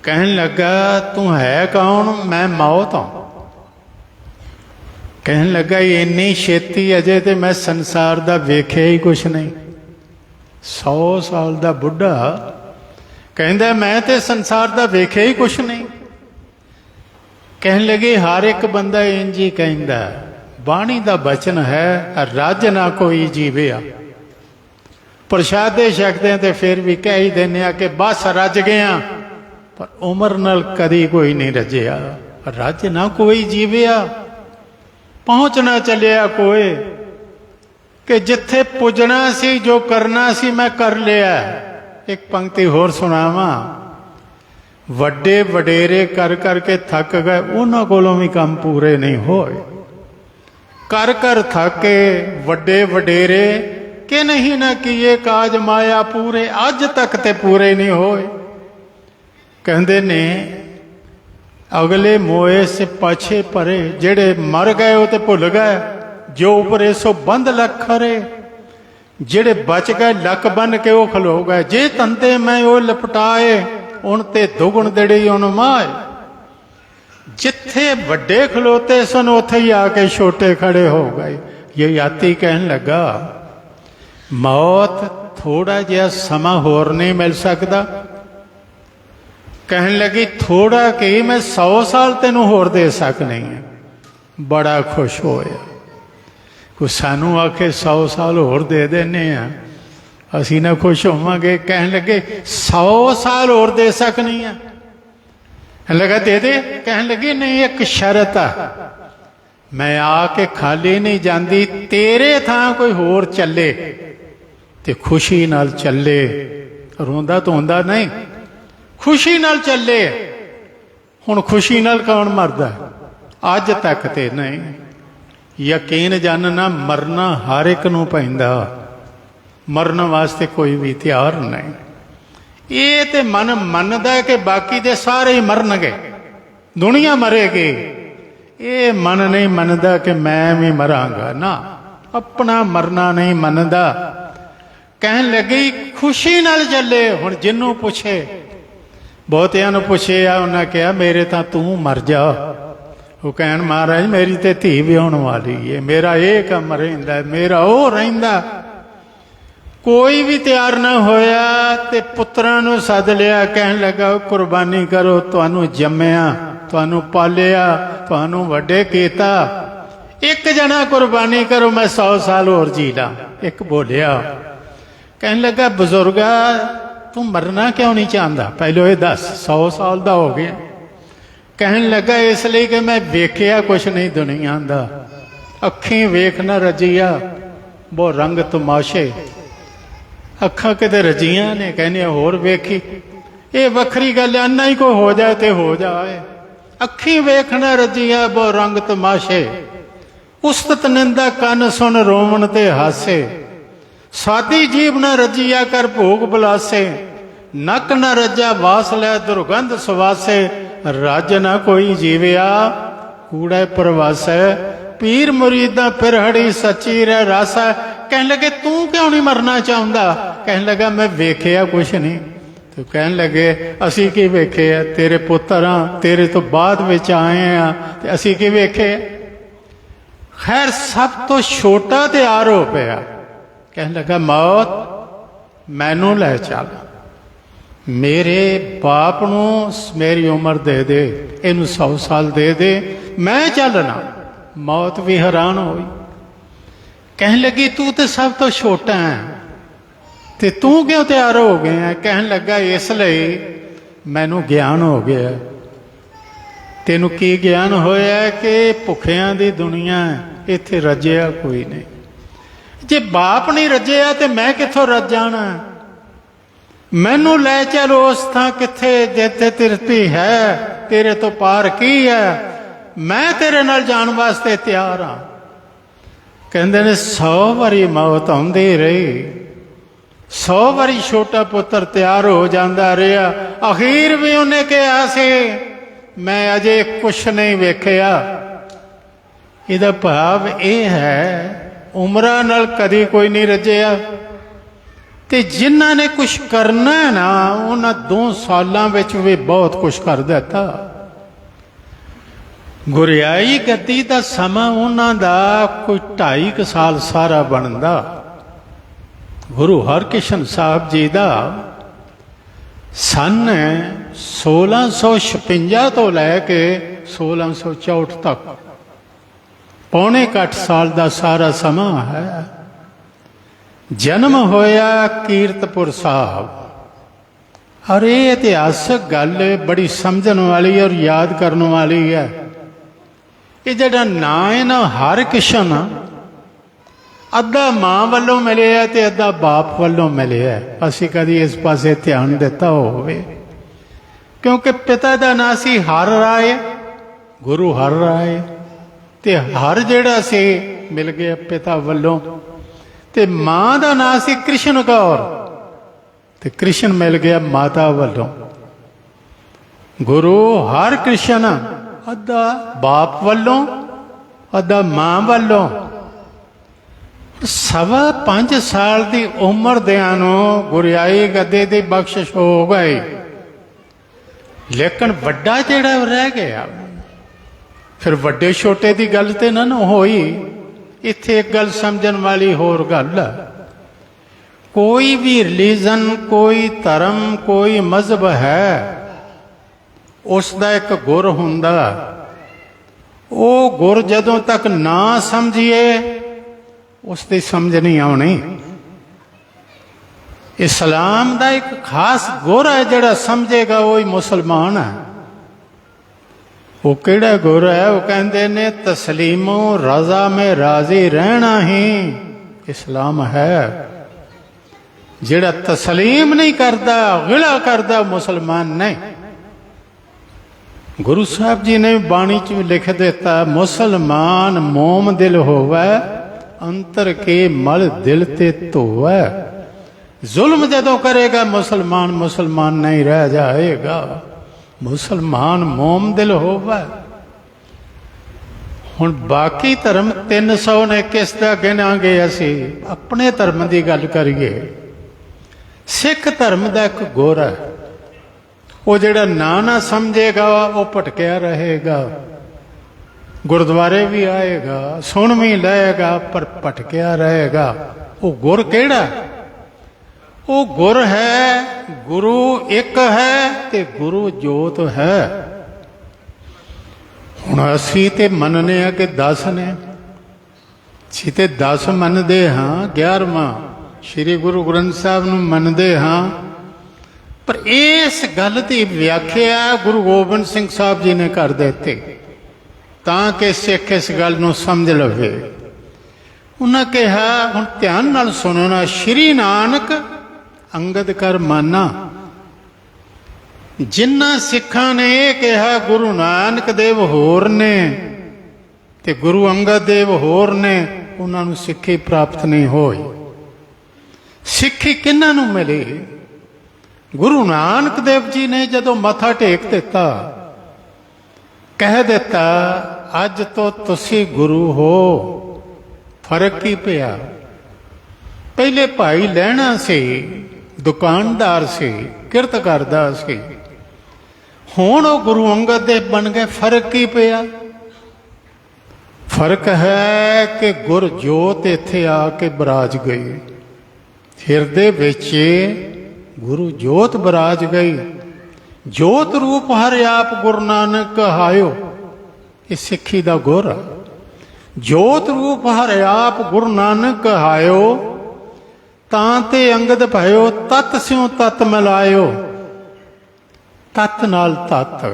कहन लगा तू है कौन? मैं मौत हूं। कहन लगा इन्नी छेती अजे तो मैं संसार दा वेख्या ही कुछ नहीं। 100 साल दा बुढ़ा कहंदा मैं तो संसार दा वेख्या ही कुछ नहीं। कहन लगे हर एक बंदा इंज ही कहंदा। बाणी दा बचन है रज ना कोई जीविया। प्रशादे छकदे ते फिर भी कह ही देने कि बस रज गया, पर उम्र नाल कदी कोई नहीं रजिया। रज ना कोई जीविया, पहुंचना चलिया कोई। कि जिथे पुजना सी जो करना सी मैं कर लिया। एक पंक्ति होर सुनावा। वड्डे वडेरे कर करके थक गए, उन्हां कोलों भी काम पूरे नहीं होए। कर कर थके वड्डे वडेरे कि नहीं ना किए काज माया पूरे, अज तक ते पूरे नहीं होए। कहते ने अगले मोए से पाछे परे, जेड़े मर गए वो तो भुल गए। जो उपरे सो बंद लख खरे, जेड़े बच गए लक बन के वो खलो गए। जे तंते मैं वो लपटाए, उन ते दुगुण दड़ी उन माए। जिथे वड्डे खलोते सन उथे ही आके छोटे खड़े हो गए। ये याती कहन लगा मौत थोड़ा जिहा समा होर नहीं मिल सकता। कहन लगी थोड़ा कि मैं 100 साल तेनू होर दे सकनी है। बड़ा खुश होया। कोई सानू आखे 100 साल होर दे देने असी ना खुश होवांगे। कहन लगे 100 साल होर दे सकनी है। लगा दे दे। कहन लगी नहीं एक शर्त है, मैं आके खाली नहीं जाती। तेरे थां कोई होर चले ते खुशी नाल चले, रोंदा धोंदा नहीं, खुशी नाल चले। हुण खुशी नाल कौन मरदा? अज तक ते नहीं। यकीन जानना मरना हर एक नूं पैंदा, मरण वास्ते कोई भी तैयार नहीं। ये ते मन मनदा कि बाकी दे सारे ही मरनगे, दुनिया मरेगी। ये मन नहीं मनदा कि मैं भी मरांगा ना, अपना मरना नहीं मनदा। कहन लगी खुशी नाल चले। हुण जिन्नू पुछे, बहुतिया नूं पुछिया, उन्हें कहा मेरे तां तू मर जा। वो कहन महाराज मेरी ते धी विआउण वाली है, मेरा ये काम रहिंदा, मेरा वो रहिंदा। कोई भी तैयार ना होया ते पुत्रां नूं सद लिया। कहन लगा कुर्बानी करो, तुहानूं जम्मिया, तुहानूं पालिया, तुहानूं वड्डे कीता, एक जना कुर्बानी करो, मैं 100 साल होर जी ला। एक बोलिया। कहन लगा बुजुर्गा तू मरना क्यों नहीं चाहता? पहले ये दस। 100 साल का हो गया। कहन लगा इसलिए कि मैं वेख्या कुछ नहीं दुनिया का, अखी वेख ना रजिया, वो रंग तमाशे। अखा किते रजिया ने, कहने होर वेखी। ये वखरी गल, अन्ना ही कोई हो जाए तो हो जाए। अखी वेख ना रजिया, वो रंग तमाशे। उस्तत निंदा कन सुन रोवण ते हासे। सादी जीव न रजिया कर भोग बुलासे। ਨਕ ਨ ਰੱਜਾ ਵਾਸ ਲੈ ਦੁਰਗੰਧ ਸੁਵਾਸੇ, ਰੱਜ ਨਾ ਕੋਈ ਜੀਵਿਆ ਕੂੜੇ ਪ੍ਰਵਾਸੈ, ਪੀਰ ਮੁਰੀਦਾਂ ਪਿਰਹੜੀ ਸੱਚੀ ਰਹਿ ਰਾਸਾ। ਕਹਿਣ ਲੱਗੇ ਤੂੰ ਕਿਉਂ ਨਹੀਂ ਮਰਨਾ ਚਾਹੁੰਦਾ? ਕਹਿਣ ਲੱਗਾ ਮੈਂ ਵੇਖਿਆ ਕੁਛ ਨਹੀਂ। ਤੇ ਕਹਿਣ ਲੱਗੇ ਅਸੀਂ ਕੀ ਵੇਖਿਆ? ਤੇਰੇ ਪੁੱਤਰ ਆ, ਤੇਰੇ ਤੋਂ ਬਾਅਦ ਵਿੱਚ ਆਏ ਆ, ਤੇ ਅਸੀਂ ਕੀ ਵੇਖਿਆ? ਖੈਰ ਸਭ ਤੋਂ ਛੋਟਾ ਤਿਆਰ ਹੋ ਪਿਆ। ਕਹਿਣ ਲੱਗਾ ਮੌਤ ਮੈਨੂੰ ਲੈ ਚੱਲ, ਮੇਰੇ ਬਾਪ ਨੂੰ ਮੇਰੀ ਉਮਰ ਦੇ ਦੇ, ਇਹਨੂੰ 100 ਸਾਲ ਦੇ ਦੇ, ਮੈਂ ਚੱਲਣਾ। ਮੌਤ ਵੀ ਹੈਰਾਨ ਹੋਈ। ਕਹਿਣ ਲੱਗੀ ਤੂੰ ਤੇ ਸਭ ਤੋਂ ਛੋਟਾ ਹੈ, ਤੇ ਤੂੰ ਕਿਉਂ ਤਿਆਰ ਹੋ ਗਿਆ? ਕਹਿਣ ਲੱਗਾ ਇਸ ਲਈ ਮੈਨੂੰ ਗਿਆਨ ਹੋ ਗਿਆ। ਤੈਨੂੰ ਕੀ ਗਿਆਨ ਹੋਇਆ? ਕਿ ਭੁੱਖਿਆਂ ਦੀ ਦੁਨੀਆ ਹੈ, ਇੱਥੇ ਰੱਜਿਆ ਕੋਈ ਨਹੀਂ। ਜੇ ਬਾਪ ਨਹੀਂ ਰੱਜਿਆ ਤੇ ਮੈਂ ਕਿੱਥੋਂ ਰੱਜ ਜਾਣਾ? ਮੈਨੂੰ ਲੈ ਚੱਲ ਉਸ ਥਾਂ ਕਿੱਥੇ ਜਿੱਥੇ ਧਰਤੀ ਹੈ, ਤੇਰੇ ਤੋਂ ਪਾਰ ਕੀ ਹੈ? ਮੈਂ ਤੇਰੇ ਨਾਲ ਜਾਣ ਵਾਸਤੇ ਤਿਆਰ ਹਾਂ। ਕਹਿੰਦੇ ਨੇ 100 ਵਾਰੀ ਮੌਤ ਆਉਂਦੀ ਰਹੀ, 100 ਵਾਰੀ ਛੋਟਾ ਪੁੱਤਰ ਤਿਆਰ ਹੋ ਜਾਂਦਾ ਰਿਹਾ। ਅਖੀਰ ਵੀ ਉਹਨੇ ਕਿਹਾ ਸੀ ਮੈਂ ਅਜੇ ਕੁਛ ਨਹੀਂ ਵੇਖਿਆ। ਇਹਦਾ ਭਾਵ ਇਹ ਹੈ ਉਮਰਾਂ ਨਾਲ ਕਦੀ ਕੋਈ ਨਹੀਂ ਰੱਜਿਆ, ਤੇ ਜਿਨ੍ਹਾਂ ਨੇ ਕੁਛ ਕਰਨਾ ਨਾ ਉਹਨਾਂ 2 ਸਾਲਾਂ ਵਿੱਚ ਵੀ ਬਹੁਤ ਕੁਛ ਕਰ ਦਿੱਤਾ। ਗੁਰਿਆਈ ਗੱਦੀ ਦਾ ਸਮਾਂ ਉਹਨਾਂ ਦਾ ਕੋਈ 2.5 ਸਾਲ ਸਾਰਾ ਬਣਦਾ। ਗੁਰੂ ਹਰਕ੍ਰਿਸ਼ਨ ਸਾਹਿਬ ਜੀ ਦਾ ਸਨ 1656 ਤੋਂ ਲੈ ਕੇ 1664 ਤੱਕ ਪੌਣੇ 8 ਸਾਲ ਦਾ ਸਾਰਾ ਸਮਾਂ ਹੈ। ਜਨਮ ਹੋਇਆ ਕੀਰਤਪੁਰ ਸਾਹਿਬ। ਔਰ ਇਹ ਇਤਿਹਾਸਕ ਗੱਲ ਬੜੀ ਸਮਝਣ ਵਾਲੀ ਔਰ ਯਾਦ ਕਰਨ ਵਾਲੀ ਹੈ। ਇਹ ਜਿਹੜਾ ਨਾਂ ਹੈ ਨਾ ਹਰਕ੍ਰਿਸ਼ਨ, ਅੱਧਾ ਮਾਂ ਵੱਲੋਂ ਮਿਲਿਆ ਤੇ ਅੱਧਾ ਬਾਪ ਵੱਲੋਂ ਮਿਲਿਆ। ਅਸੀਂ ਕਦੀ ਇਸ ਪਾਸੇ ਧਿਆਨ ਦਿੱਤਾ ਹੋਵੇ? ਕਿਉਂਕਿ ਪਿਤਾ ਦਾ ਨਾਂ ਸੀ ਹਰ ਰਾਏ, ਗੁਰੂ ਹਰ ਰਾਏ, ਤੇ ਹਰ ਜਿਹੜਾ ਸੀ ਮਿਲ ਗਿਆ ਪਿਤਾ ਵੱਲੋਂ, ਤੇ ਮਾਂ ਦਾ ਨਾਂ ਸੀ ਕ੍ਰਿਸ਼ਨ ਕੌਰ, ਤੇ ਕ੍ਰਿਸ਼ਨ ਮਿਲ ਗਿਆ ਮਾਤਾ ਵੱਲੋਂ। ਗੁਰੂ ਹਰਕ੍ਰਿਸ਼ਨ ਅੱਧਾ ਬਾਪ ਵੱਲੋਂ ਅੱਧਾ ਮਾਂ ਵੱਲੋਂ। 5.25 ਸਾਲ ਦੀ ਉਮਰ ਦਿਆਂ ਨੂੰ ਗੁਰਿਆਈ ਗੱਦੇ ਦੀ ਬਖਸ਼ਿਸ਼ ਹੋ ਗਈ। ਲੇਕਿਨ ਵੱਡਾ ਜਿਹੜਾ ਰਹਿ ਗਿਆ। ਫਿਰ ਵੱਡੇ ਛੋਟੇ ਦੀ ਗੱਲ ਤੇ ਨਾ ਹੋਈ। ਇੱਥੇ ਇੱਕ ਗੱਲ ਸਮਝਣ ਵਾਲੀ ਹੋਰ ਗੱਲ ਹੈ। ਕੋਈ ਵੀ ਰਿਲੀਜਨ, ਕੋਈ ਧਰਮ, ਕੋਈ ਮਜ਼ਹਬ ਹੈ, ਉਸ ਦਾ ਇੱਕ ਗੁਰ ਹੁੰਦਾ। ਉਹ ਗੁਰ ਜਦੋਂ ਤੱਕ ਨਾ ਸਮਝੀਏ ਉਸ ਦੀ ਸਮਝ ਨਹੀਂ ਆਉਣੀ। ਇਸਲਾਮ ਦਾ ਇੱਕ ਖਾਸ ਗੁਰ ਹੈ, ਜਿਹੜਾ ਸਮਝੇਗਾ ਉਹ ਹੀ ਮੁਸਲਮਾਨ ਹੈ। ਉਹ ਕਿਹੜਾ ਗੁਰ ਹੈ? ਉਹ ਕਹਿੰਦੇ ਨੇ ਤਸਲੀਮੋ ਰਜ਼ਾ ਮੇਂ ਰਾਜ਼ੀ ਰਹਿਣਾ ਹੀ ਇਸਲਾਮ ਹੈ। ਜਿਹੜਾ ਤਸਲੀਮ ਨਹੀਂ ਕਰਦਾ, ਗਿਲਾ ਕਰਦਾ, ਮੁਸਲਮਾਨ ਨਹੀਂ। ਗੁਰੂ ਸਾਹਿਬ ਜੀ ਨੇ ਬਾਣੀ ਚ ਲਿਖ ਦਿੱਤਾ, ਮੁਸਲਮਾਨ ਮੋਮ ਦਿਲ ਹੋਵੇ, ਅੰਤਰ ਕੇ ਮਲ ਦਿਲ ਤੇ ਧੋਵੇ। ਜ਼ੁਲਮ ਜਦੋਂ ਕਰੇਗਾ ਮੁਸਲਮਾਨ, ਮੁਸਲਮਾਨ ਨਹੀਂ ਰਹਿ ਜਾਏਗਾ। ਮੁਸਲਮਾਨ ਮੋਮ ਦਿਲ ਹੋਵੇ। ਹੁਣ ਬਾਕੀ ਧਰਮ 300 ਨੇ, ਕਿਸ ਦਾ ਗਿਣਾਂਗੇ ਅਸੀਂ? ਆਪਣੇ ਧਰਮ ਦੀ ਗੱਲ ਕਰੀਏ। ਸਿੱਖ ਧਰਮ ਦਾ ਇੱਕ ਗੁਰ ਹੈ, ਉਹ ਜਿਹੜਾ ਨਾ ਸਮਝੇਗਾ ਉਹ ਭਟਕਿਆ ਰਹੇਗਾ। ਗੁਰਦੁਆਰੇ ਵੀ ਆਏਗਾ, ਸੁਣ ਵੀ ਲਏਗਾ, ਪਰ ਭਟਕਿਆ ਰਹੇਗਾ। ਉਹ ਗੁਰ ਕਿਹੜਾ? ਉਹ ਗੁਰ ਹੈ, ਗੁਰੂ ਇੱਕ ਹੈ ਤੇ ਗੁਰੂ ਜੋਤ ਹੈ। ਹੁਣ ਅਸੀਂ ਤੇ ਮੰਨਨੇ ਆ ਕਿ 10 ਨੇ, ਅਸੀਂ ਤੇ 10 ਮੰਨਦੇ ਹਾਂ, 11ਵਾਂ ਸ਼੍ਰੀ ਗੁਰੂ ਗ੍ਰੰਥ ਸਾਹਿਬ ਨੂੰ ਮੰਨਦੇ ਹਾਂ। ਪਰ ਇਸ ਗੱਲ ਦੀ ਵਿਆਖਿਆ ਗੁਰੂ ਗੋਬਿੰਦ ਸਿੰਘ ਸਾਹਿਬ ਜੀ ਨੇ ਕਰ ਦਿੱਤੀ ਤਾਂ ਕਿ ਸਿੱਖ ਇਸ ਗੱਲ ਨੂੰ ਸਮਝ ਲਵੇ। ਉਹਨਾਂ ਕਿਹਾ, ਹੁਣ ਧਿਆਨ ਨਾਲ ਸੁਣੋ ਨਾ, ਸ਼੍ਰੀ ਨਾਨਕ ਅੰਗਦ ਕਰ ਮਾਨਾ। ਜਿਨ੍ਹਾਂ ਸਿੱਖਾਂ ਨੇ ਇਹ ਕਿਹਾ ਗੁਰੂ ਨਾਨਕ ਦੇਵ ਹੋਰ ਨੇ ਤੇ ਗੁਰੂ ਅੰਗਦ ਦੇਵ ਹੋਰ ਨੇ, ਉਹਨਾਂ ਨੂੰ ਸਿੱਖੀ ਪ੍ਰਾਪਤ ਨਹੀਂ ਹੋਈ। ਸਿੱਖੀ ਕਿਹਨਾਂ ਨੂੰ ਮਿਲੀ? ਗੁਰੂ ਨਾਨਕ ਦੇਵ ਜੀ ਨੇ ਜਦੋਂ ਮੱਥਾ ਟੇਕ ਦਿੱਤਾ, ਕਹਿ ਦਿੱਤਾ ਅੱਜ ਤੋਂ ਤੁਸੀਂ ਗੁਰੂ ਹੋ, ਫਰਕ ਕੀ ਪਿਆ? ਪਹਿਲੇ ਭਾਈ ਲਹਿਣਾ ਸੀ, ਦੁਕਾਨਦਾਰ ਸੀ, ਕਿਰਤ ਕਰਦਾ ਸੀ, ਹੁਣ ਉਹ ਗੁਰੂ ਅੰਗਦ ਦੇਵ ਬਣ ਗਏ, ਫਰਕ ਕੀ ਪਿਆ? ਫਰਕ ਹੈ ਕਿ ਗੁਰ ਜੋਤ ਇੱਥੇ ਆ ਕੇ ਬਰਾਜ ਗਈ, ਹਿਰਦੇ ਵਿੱਚ ਗੁਰੂ ਜੋਤ ਬਰਾਜ ਗਈ। ਜੋਤ ਰੂਪ ਹਰ ਆਪ ਗੁਰੂ ਨਾਨਕ ਕਹਾਇਓ, ਇਹ ਸਿੱਖੀ ਦਾ ਗੁਰ ਆ। ਜੋਤ ਰੂਪ ਹਰ ਆਪ ਗੁਰੂ ਨਾਨਕ ਕਹਾਇਓ, ਤਾਂ ਤੇ ਅੰਗਦ ਭਇਓ, ਤਤ ਸਿਉ ਤਤ ਮਿਲਾਇਓ। ਤਤ ਨਾਲ ਤਤ,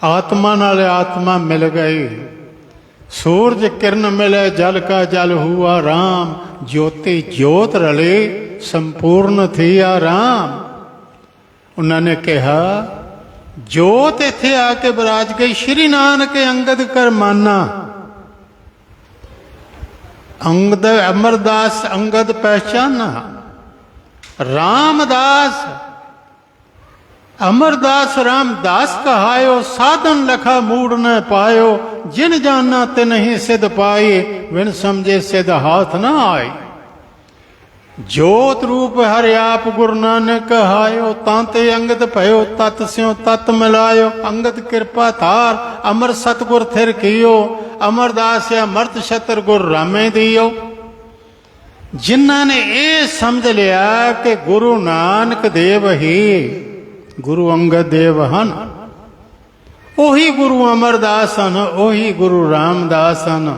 ਆਤਮਾ ਨਾਲ ਆਤਮਾ ਮਿਲ ਗਈ। सूरज किरण मिले जल का जल हुआ राम, ज्योति ज्योत रले संपूर्ण थिया राम। उन्होंने कहा जोत इत्थे आके बराज गई, श्री नानक अंगद कर माना। अंगद अमरदास अंगद पहचाना, रामदास अमरदास रामदास कहायो, साधन लखा मूड न पायो। जिन जाना तिन ही सिद्ध पाई, बिन समझे सिद्ध हाथ न आए। जोत रूप हर आप गुरु नानक कहायो, तांते अंगद भयो, तत स्यों तत मिलायो। अंगद कृपा थार अमर सतगुर थिर कियो, अमरदास या मर्त छत्र गुर रामे दियो। जिन्हां ने ये समझ लिया कि गुरु नानक देव ही गुरु अंगद देव हन, ओही गुरु अमरदास हन, ओही गुरु रामदास हन,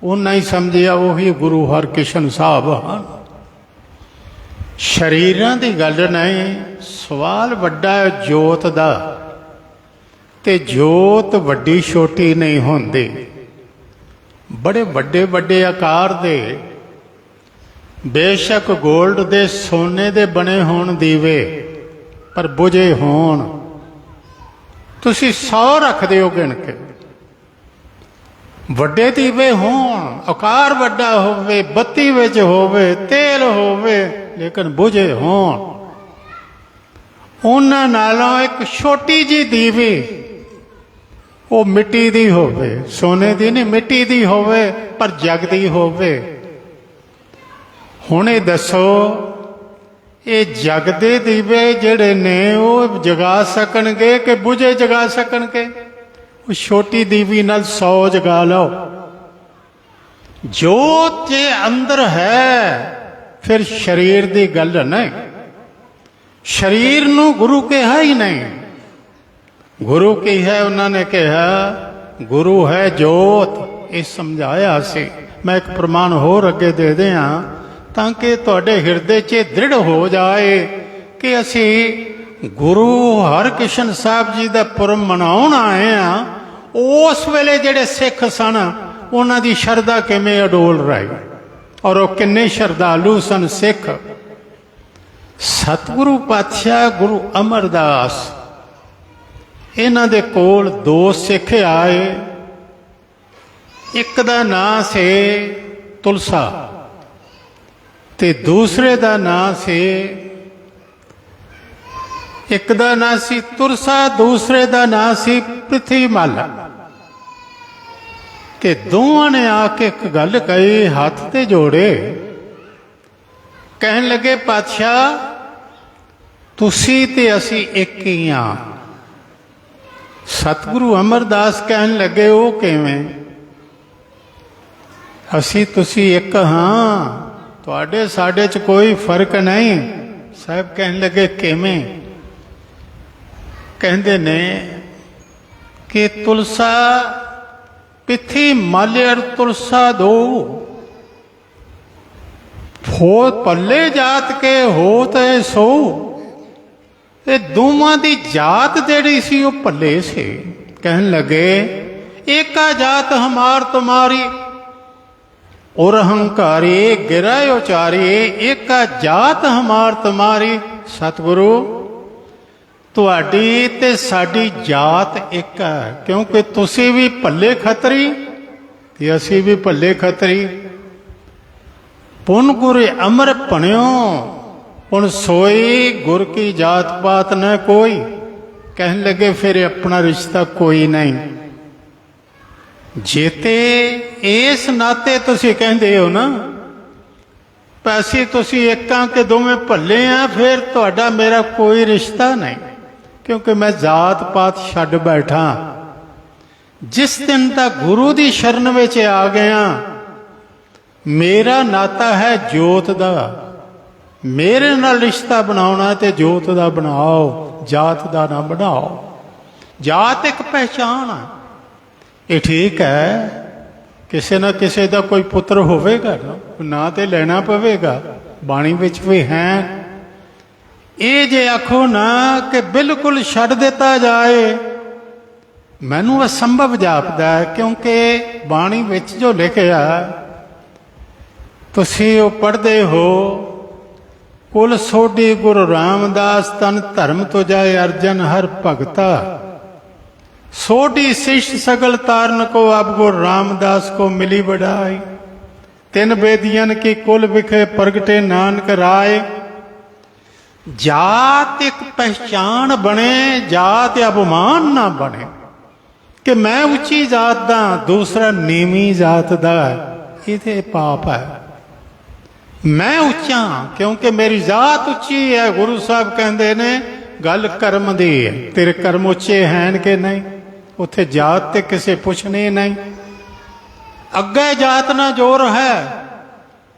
उन्हें ही समझिया ओही गुरु हरकिशन साहब हन। शरीरां दी गल नहीं, सवाल वड्डा है जोत दा, ते जोत वड्डी छोटी नहीं होंदी। बड़े वड्डे वड्डे आकार दे, बेशक गोल्ड दे सोने दे बने होण दीवे, पर बुझे होण तुसी 100 रखदे हो गिण के। वड्डे दीवे होण, आकार वड्डा होवे, बत्ती विच होवे, तेल होवे, लेकिन बुझे होण। उन्हां नालों एक छोटी जी दीवी वो मिट्टी दी होवे, सोने दी नहीं मिट्टी दी होवे, पर जगदी होवे। हुणे दसो ये जगदे दीवे जिहड़े ने वो जगा सकणगे कि बुझे जगा सकणगे? वो छोटी दीवी नाल 100 जगा लो। जोत जे अंदर है, फिर शरीर दी गल नहीं। शरीर नू गुरु कहा ही नहीं। गुरु की है, उन्होंने कहा गुरु है जोत, ये समझाया सी। मैं एक प्रमाण होर अगे दे दिया ताकि तुहाडे हिरदे च दृढ़ हो जाए कि असी गुरु हरकिशन साहब जी दा पुरब मनाउण आए हैं। उस वेले जिहड़े सिख सन उन्हां दी शरधा किवें अडोल रही, और वो किन्ने शरधालू सन सिख। सतगुरु पातशाह गुरु अमरदास, इन्हां दे कोल 2 सिख आए। एक दा नां से तुलसा ते दूसरे दा नां से, एक दा नां सी तुरसा, दूसरे दा नां सी पृथ्वीमल। ते दोवां ने आके एक गल कही, हाथ ते जोड़े, कहन लगे पातशाह तुसी ते असी एक ही हां। सतगुरु अमरदास कहन लगे वो किवें? असी तुसी एक हां, तुहाडे साडे च कोई फर्क नहीं। साहब कहन लगे किवें? कहंदे ने कि तुलसा पिथी मालियर तुलसा दो, हो पल्ले जात के होत है सो। ये दोवां दी जात जिहड़ी सी वो पल्ले से। कहन लगे एका जात हमार तुम्हारी, और अहंकारी गिरा उचारी, एका जात हमार तुम्हारी। सतगुरु तुहाडी ते साडी जात एक है, क्योंकि तुसी भी भले खतरी ते असी भी भले खतरी। पुन गुरे अमर भणियो हुण सोई गुर की जात पात न कोई, कहन लगे फिर अपना रिश्ता कोई नहीं। जेते इस नाते तुसी कहंदे हो ना पैसे तुसी एकां के दोवें भले आ, फिर तुहाडा मेरा कोई रिश्ता नहीं, क्योंकि मैं जात पात छड्ड बैठा। जिस दिन तक गुरु की शरण विच आ गया, मेरा नाता है जोत दा। मेरे नाल रिश्ता बनाउणा ते जोत दा बनाओ, जात दा ना बनाओ। जात एक पहचान है, ये ठीक है, किसी ना किसी का कोई पुत्र होवेगा ना तो लेना पवेगा, बाणी विच भी है। ये जे आखो ना कि बिल्कुल छड्ड दिता जाए, मैनू असंभव जापदा है, क्योंकि बाणी विच जो लिखिया तुसीं वो पढ़दे हो, कुल सोडी गुरु रामदास तन धर्म तो जाए अर्जन हर भगता, सोडी शिष्य सगल तारन को अब गुरु रामदास को मिली बढ़ाई। तिन बेदियन की कुल विखे प्रगटे नानक राय। जात एक पहचान बने, जात अभिमान ना बने कि मैं उच्ची जात दा दूसरा नीवी जात दा, ये पाप है। मैं उच्चा क्योंकि मेरी जात उच्ची है। गुरु साहब कहते ने गल कर्म दी है, तेरे कर्म उच्चे हैं कि नहीं, उत्थे जात ते किसे पुछनी नहीं। अगे जात ना जोर है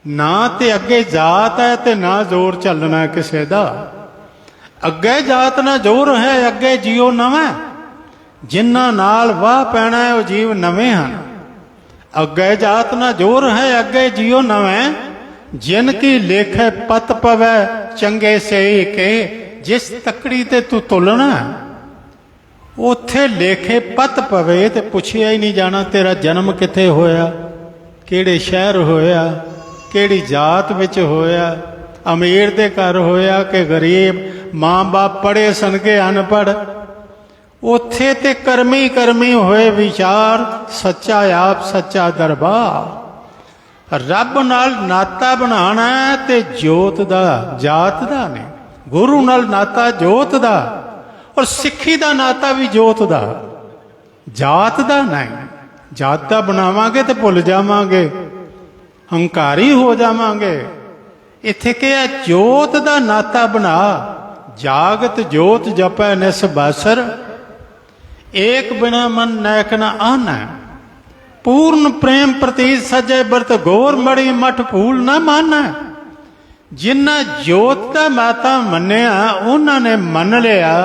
ना, ते अगे जात है ते ना जोर चलना किसे दा। अगे जात ना जोर है, अगे जियो नवा, जिन्ना नाल वाह पैना है वो जीव नवे हैं। अगे जात ना जोर है, अगे जियो नवे, जिनकी लेखे पत पवै चंगे से के। जिस तकड़ी ते तू तुलना उथे लेखे पत पवे ते पुछिया ही नहीं जाना तेरा जन्म किथे होया, किहड़े शहर होया, किहड़ी जात विच होया, अमीर दे घर होया कि गरीब, माँ बाप पढ़े सन के अनपढ़। उथे ते कर्मी कर्मी होए विचार, सच्चा आप सच्चा दरबार। रब नाल नाता बनाना ते जोत दा, जात दा नहीं। गुरु नाल नाता जोत दा, और सिक्खी दा नाता भी जोत दा, जात दा नहीं। जात दा बनावांगे ते भुल जावांगे, हंकारी हो जावांगे। इत्थे क्या जोत दा नाता बना, जागत जोत जपै निस बासर, एक बिना मन नैक न आना। पूर्ण प्रेम प्रतीत सजे बरत गोर मड़ी मठ भूल ना माना। जिन्ना जोत का माता मन्निया उन्होंने मन लिया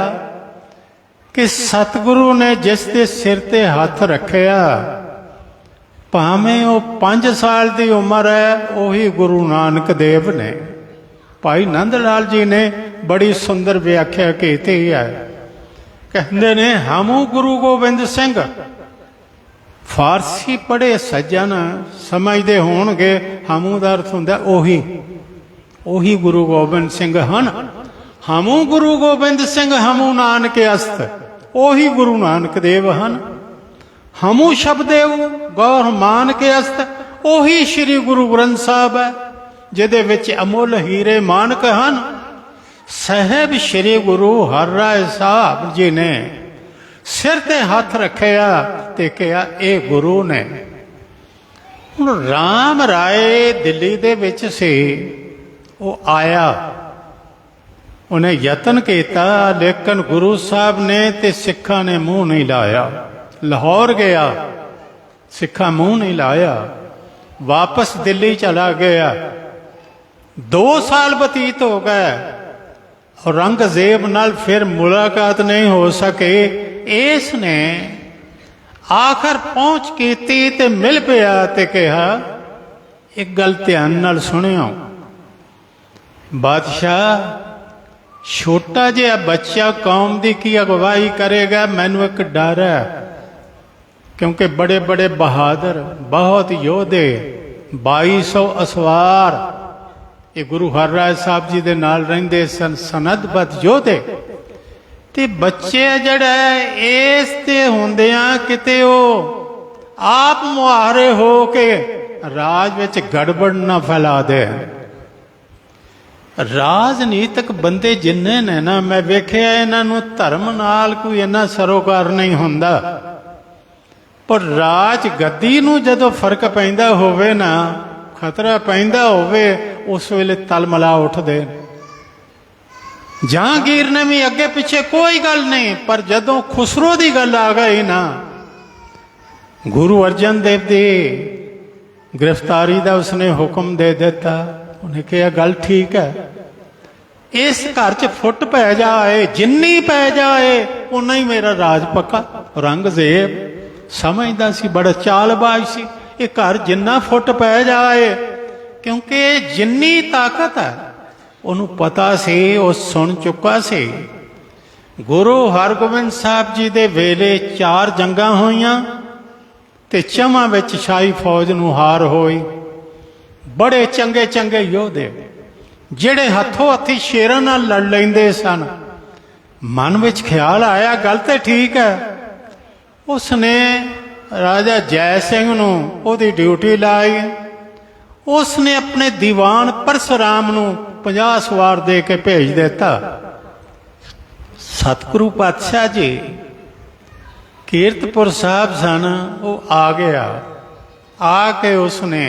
कि सतगुरु ने जिस दे सिर ते हथ रखिया, भावें वो 5 साल की उम्र है, उही गुरु नानक देव ने। भाई नंद लाल जी ने बड़ी सुंदर व्याख्या की है, कहते ने हमू गुरु गोबिंद सिंह। फारसी पढ़े सज्जन समझते होणगे हमू का अर्थ हुंदा ओही गुरु गोबिंद सिंह हन। हमू गुरु गोबिंद सिंह हमू नानक अस्त, ओही गुरु नानक देव हन। हमू शबदेव गौर मान के अस्त, ओही श्री गुरु ग्रंथ साहब है, जिहदे विच अमुल हीरे मानक हन। साहब श्री गुरु हर राय साहब जी ने सिर ते हथ रखिया ते कहा ये गुरु ने। हुण राम राय दिल्ली दे विच सी, वो आया, उन्हें यतन किया, लेकिन गुरु साहब ने ते सिखा ने मुंह नहीं लाया। लाहौर गया, सिखा मुंह नहीं लाया, वापस दिल्ली चला गया। 2 साल बतीत हो गए और औरंगजेब नाल फिर मुलाकात नहीं हो सके। इसने आखिर पहुंच की ते मिल पिया ते कहा एक गल ध्यान नाल सुनियो, बादशाह छोटा जिहा बच्चा कौम की की अगवाई करेगा, मैनू एक डर है, क्योंकि बड़े बड़े बहादुर बहुत योधे 2200 असवार ये गुरु हर राय साहब जी दे नाल रहिंदे सन, सनदबद्ध योधे। ते बच्चे जड़ा इस ते हुंदियां किते वो आप मुहारे हो के राज विच गड़बड़ ना फैला दे। ਰਾਜਨੀਤਿਕ ਬੰਦੇ ਜਿੰਨੇ ਨੇ ਨਾ, ਮੈਂ ਵੇਖਿਆ ਇਹਨਾਂ ਨੂੰ ਧਰਮ ਨਾਲ ਕੋਈ ਇੰਨਾ ਸਰੋਕਾਰ ਨਹੀਂ ਹੁੰਦਾ, ਪਰ ਰਾਜ ਗੱਦੀ ਨੂੰ ਜਦੋਂ ਫਰਕ ਪੈਂਦਾ ਹੋਵੇ ਨਾ, ਖਤਰਾ ਪੈਂਦਾ ਹੋਵੇ, ਉਸ ਵੇਲੇ ਤਲਮਲਾ ਉੱਠਦੇ। ਜਹਾਂਗੀਰ ਨੇ ਵੀ ਅੱਗੇ ਪਿੱਛੇ ਕੋਈ ਗੱਲ ਨਹੀਂ, ਪਰ ਜਦੋਂ ਖੁਸਰੋ ਦੀ ਗੱਲ ਆ ਗਈ ਨਾ, ਗੁਰੂ ਅਰਜਨ ਦੇਵ ਦੀ ਗ੍ਰਿਫਤਾਰੀ ਦਾ ਉਸਨੇ ਹੁਕਮ ਦੇ ਦਿੱਤਾ। ਉਹਨੇ ਕਿਹਾ ਗੱਲ ਠੀਕ ਹੈ, ਇਸ ਘਰ 'ਚ ਫੁੱਟ ਪੈ ਜਾਏ, ਜਿੰਨੀ ਪੈ ਜਾਏ ਉਨਾ ਹੀ ਮੇਰਾ ਰਾਜ ਪੱਕਾ। ਔਰੰਗਜ਼ੇਬ ਸਮਝਦਾ ਸੀ, ਬੜਾ ਚਾਲਬਾਜ਼ ਸੀ, ਇਹ ਘਰ ਜਿੰਨਾ ਫੁੱਟ ਪੈ ਜਾਏ, ਕਿਉਂਕਿ ਜਿੰਨੀ ਤਾਕਤ ਹੈ ਉਹਨੂੰ ਪਤਾ ਸੀ, ਉਹ ਸੁਣ ਚੁੱਕਾ ਸੀ। ਗੁਰੂ ਹਰਗੋਬਿੰਦ ਸਾਹਿਬ ਜੀ ਦੇ ਵੇਲੇ 4 ਜੰਗਾਂ ਹੋਈਆਂ ਤੇ 4 ਵਿੱਚ ਸ਼ਾਹੀ ਫੌਜ ਨੂੰ ਹਾਰ ਹੋਈ। ਬੜੇ ਚੰਗੇ ਚੰਗੇ ਯੋਧੇ ਜਿਹੜੇ ਹੱਥੋਂ ਹੱਥੀ ਸ਼ੇਰਾਂ ਨਾਲ ਲੜ ਲੈਂਦੇ ਸਨ। ਮਨ ਵਿੱਚ ਖਿਆਲ ਆਇਆ ਗੱਲ ਤੇ ਠੀਕ ਹੈ। ਉਸਨੇ ਰਾਜਾ ਜੈ ਸਿੰਘ ਨੂੰ ਉਹਦੀ ਡਿਊਟੀ ਲਾਈ। ਉਸਨੇ ਆਪਣੇ ਦੀਵਾਨ ਪਰਸਰਾਮ ਨੂੰ 50 ਸਵਾਰ ਦੇ ਕੇ ਭੇਜ ਦਿੱਤਾ। ਸਤਿਗੁਰੂ ਪਾਤਸ਼ਾਹ ਜੀ ਕੀਰਤਪੁਰ ਸਾਹਿਬ ਸਨ, ਉਹ ਆ ਗਿਆ। ਆ ਕੇ ਉਸਨੇ